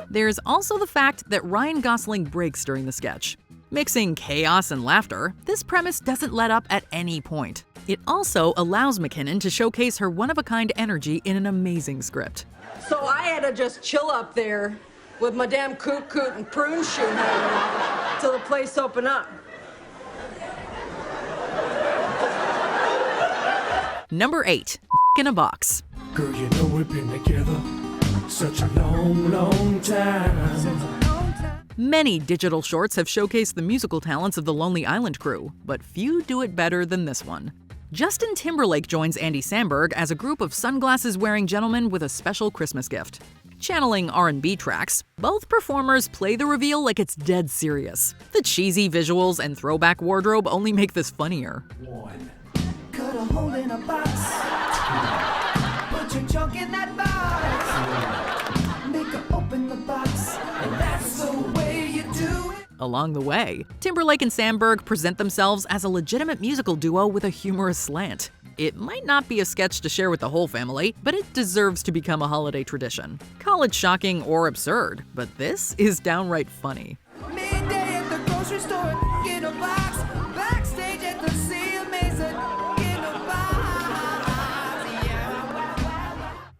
There's also the fact that Ryan Gosling breaks during the sketch. Mixing chaos and laughter, this premise doesn't let up at any point. It also allows McKinnon to showcase her one-of-a-kind energy in an amazing script. So I had to just chill up there with my damn coot and prune shoe hanging out till the place opened up. Number 8. In a Box. Girl, you know we've been together such a long time. Many digital shorts have showcased the musical talents of the Lonely Island crew, but few do it better than this one. Justin Timberlake joins Andy Samberg as a group of sunglasses-wearing gentlemen with a special Christmas gift. Channeling R&B tracks, both performers play the reveal like it's dead serious. The cheesy visuals and throwback wardrobe only make this funnier. Cut a hole in a box. Put your junk in that box. Make her open the box. And that's the way you do it. Along the way, Timberlake and Samberg present themselves as a legitimate musical duo with a humorous slant. It might not be a sketch to share with the whole family, but it deserves to become a holiday tradition. Call it shocking or absurd, but this is downright funny. Midday at the grocery store, get a box. Backstage at the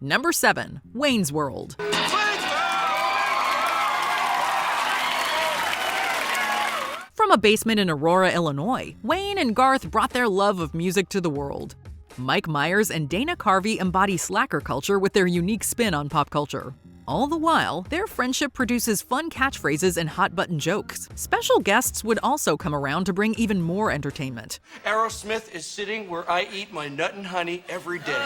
Number 7. Wayne's World. From a basement in Aurora, Illinois, Wayne and Garth brought their love of music to the world. Mike Myers and Dana Carvey embody slacker culture with their unique spin on pop culture. All the while, their friendship produces fun catchphrases and hot-button jokes. Special guests would also come around to bring even more entertainment. Aerosmith is sitting where I eat my nut and honey every day.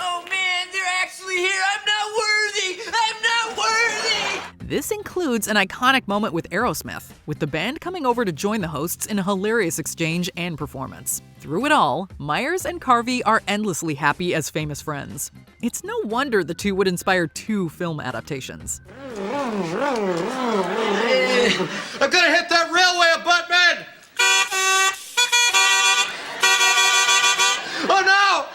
Oh man, they're actually here. I'm not worthy. I'm not worthy. This includes an iconic moment with Aerosmith, with the band coming over to join the hosts in a hilarious exchange and performance. Through it all, Myers and Carvey are endlessly happy as famous friends. It's no wonder the two would inspire 2 film adaptations. I'm gonna hit that railway abutment! Oh no!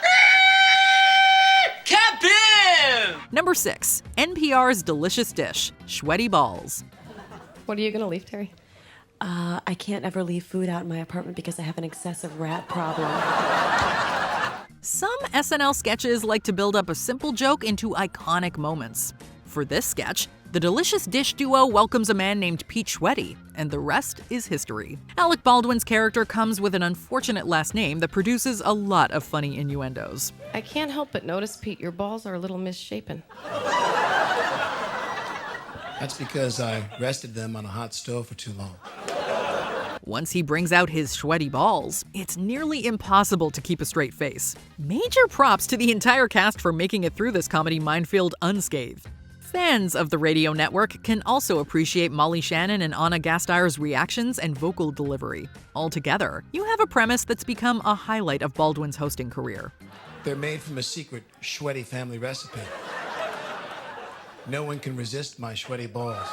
Captain! Number 6. NPR's delicious dish, Schweddy Balls. What are you gonna leave, Terry? I can't ever leave food out in my apartment because I have an excessive rat problem. Some SNL sketches like to build up a simple joke into iconic moments. For this sketch, the delicious dish duo welcomes a man named Pete Schweddy, and the rest is history. Alec Baldwin's character comes with an unfortunate last name that produces a lot of funny innuendos. I can't help but notice, Pete, your balls are a little misshapen. That's because I rested them on a hot stove for too long. Once he brings out his Schweddy Balls, it's nearly impossible to keep a straight face. Major props to the entire cast for making it through this comedy minefield unscathed. Fans of the radio network can also appreciate Molly Shannon and Anna Gasteyer's reactions and vocal delivery. Altogether, you have a premise that's become a highlight of Baldwin's hosting career. They're made from a secret Schweddy family recipe. No one can resist my Schweddy Balls.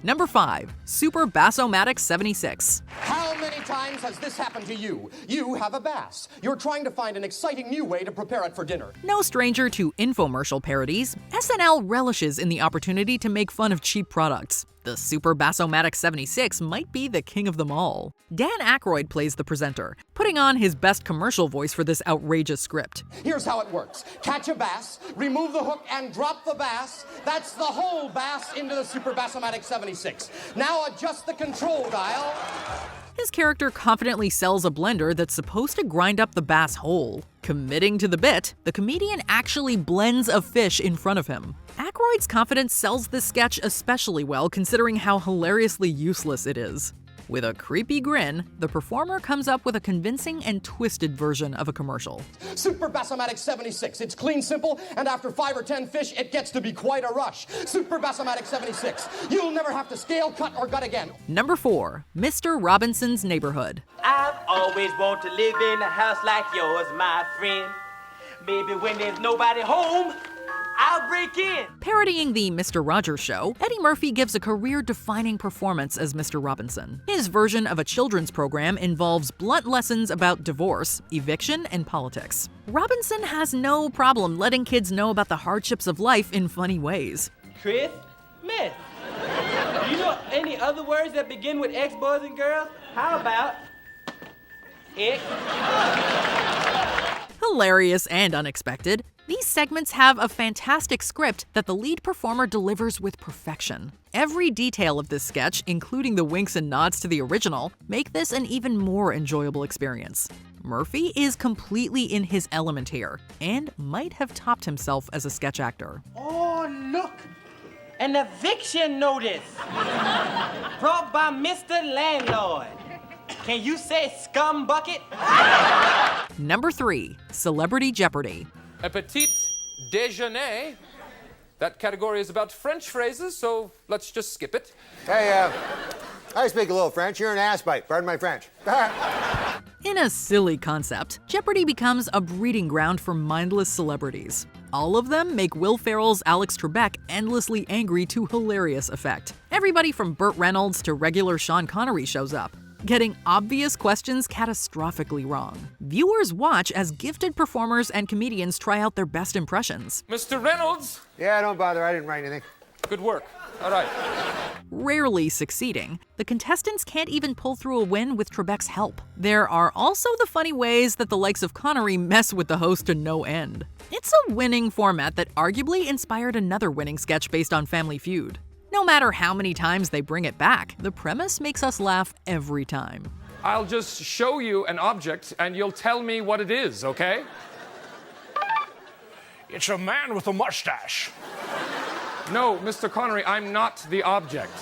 Number 5. Super Bass-o-Matic 76. How many times has this happened to you? You have a bass. You're trying to find an exciting new way to prepare it for dinner. No stranger to infomercial parodies, SNL relishes in the opportunity to make fun of cheap products. The Super Bass-o-Matic 76 might be the king of them all. Dan Aykroyd plays the presenter, putting on his best commercial voice for this outrageous script. Here's how it works. Catch a bass, remove the hook, and drop the bass. That's the whole bass into the Super Bass-o-Matic 76. Now adjust the control dial. His character confidently sells a blender that's supposed to grind up the bass whole. Committing to the bit, the comedian actually blends a fish in front of him. Aykroyd's confidence sells this sketch especially well considering how hilariously useless it is. With a creepy grin, the performer comes up with a convincing and twisted version of a commercial. Super Bass-o-Matic 76. It's clean, simple, and after 5 or 10 fish, it gets to be quite a rush. Super Bass-o-Matic 76. You'll never have to scale, cut, or gut again. Number 4. Mr. Robinson's Neighborhood. I've always wanted to live in a house like yours, my friend. Maybe when there's nobody home, I'll break in. Parodying the Mr. Rogers Show, Eddie Murphy gives a career-defining performance as Mr. Robinson. His version of a children's program involves blunt lessons about divorce, eviction, and politics. Robinson has no problem letting kids know about the hardships of life in funny ways. Chris Smith. Do you know any other words that begin with X, boys and girls? How about X? Hilarious and unexpected, these segments have a fantastic script that the lead performer delivers with perfection. Every detail of this sketch, including the winks and nods to the original, make this an even more enjoyable experience. Murphy is completely in his element here, and might have topped himself as a sketch actor. Oh, look! An eviction notice brought by Mr. Landlord. Can you say scum bucket? Number 3. Celebrity Jeopardy. A petit déjeuner. That category is about French phrases, so let's just skip it. Hey, I speak a little French. You're an ass bite. Pardon my French. In a silly concept, Jeopardy becomes a breeding ground for mindless celebrities. All of them make Will Ferrell's Alex Trebek endlessly angry to hilarious effect. Everybody from Burt Reynolds to regular Sean Connery shows up, getting obvious questions catastrophically wrong. Viewers watch as gifted performers and comedians try out their best impressions. Mr. Reynolds? Yeah, don't bother. I didn't write anything. Good work. All right. rarely succeeding. The contestants can't even pull through a win with Trebek's help. There are also the funny ways that the likes of Connery mess with the host to no end. It's a winning format that arguably inspired another winning sketch based on Family Feud. No matter how many times they bring it back, the premise makes us laugh every time. I'll just show you an object and you'll tell me what it is, okay? It's a man with a mustache. No, Mr. Connery, I'm not the object.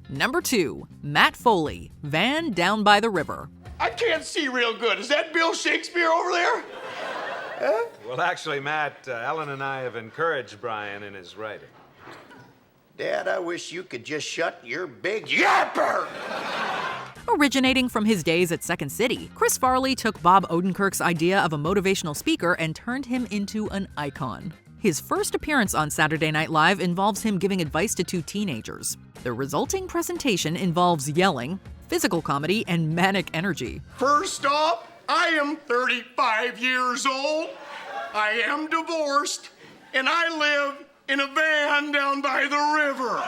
Number 2, Matt Foley, Van Down by the River. I can't see real good. Is that Bill Shakespeare over there? Huh? Well, actually, Matt, Ellen and I have encouraged Brian in his writing. Dad, I wish you could just shut your big yapper! Originating from his days at Second City, Chris Farley took Bob Odenkirk's idea of a motivational speaker and turned him into an icon. His first appearance on Saturday Night Live involves him giving advice to 2 teenagers. The resulting presentation involves yelling, physical comedy, and manic energy. First off, I am 35 years old, I am divorced, and I live in a van down by the river.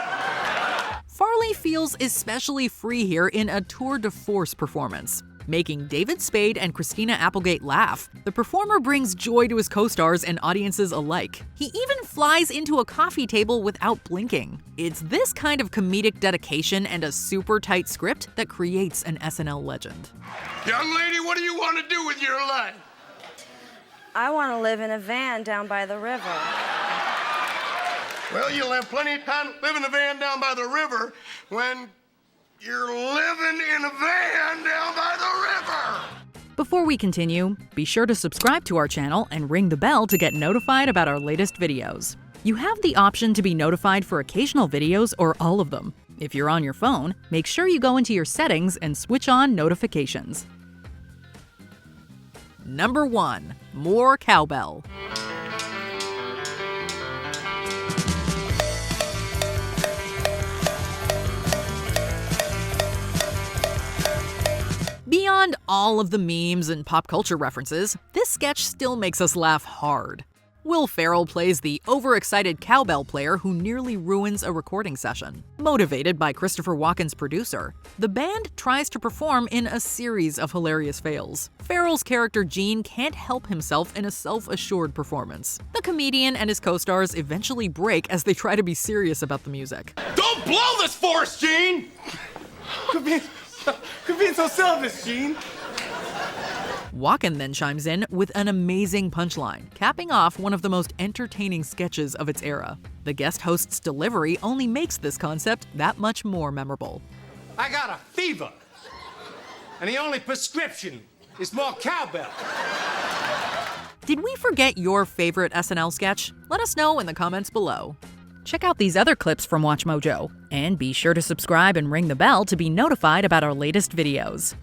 Farley feels especially free here in a tour de force performance. Making David Spade and Christina Applegate laugh, the performer brings joy to his co-stars and audiences alike. He even flies into a coffee table without blinking. It's this kind of comedic dedication and a super tight script that creates an SNL legend. Young lady, what do you want to do with your life? I want to live in a van down by the river. Well, you'll have plenty of time to live in a van down by the river when you're living in a van down by the river. Before we continue, be sure to subscribe to our channel and ring the bell to get notified about our latest videos. You have the option to be notified for occasional videos or all of them. If you're on your phone, make sure you go into your settings and switch on notifications. Number 1, more Cowbell. Beyond all of the memes and pop culture references, this sketch still makes us laugh hard. Will Ferrell plays the overexcited cowbell player who nearly ruins a recording session. Motivated by Christopher Walken's producer, the band tries to perform in a series of hilarious fails. Ferrell's character Gene can't help himself in a self-assured performance. The comedian and his co-stars eventually break as they try to be serious about the music. Don't blow this for us, Gene! Quit being so selfish, Gene. Walken then chimes in with an amazing punchline, capping off one of the most entertaining sketches of its era. The guest host's delivery only makes this concept that much more memorable. I got a fever, and the only prescription is more cowbell. Did we forget your favorite SNL sketch? Let us know in the comments below. Check out these other clips from WatchMojo, and be sure to subscribe and ring the bell to be notified about our latest videos.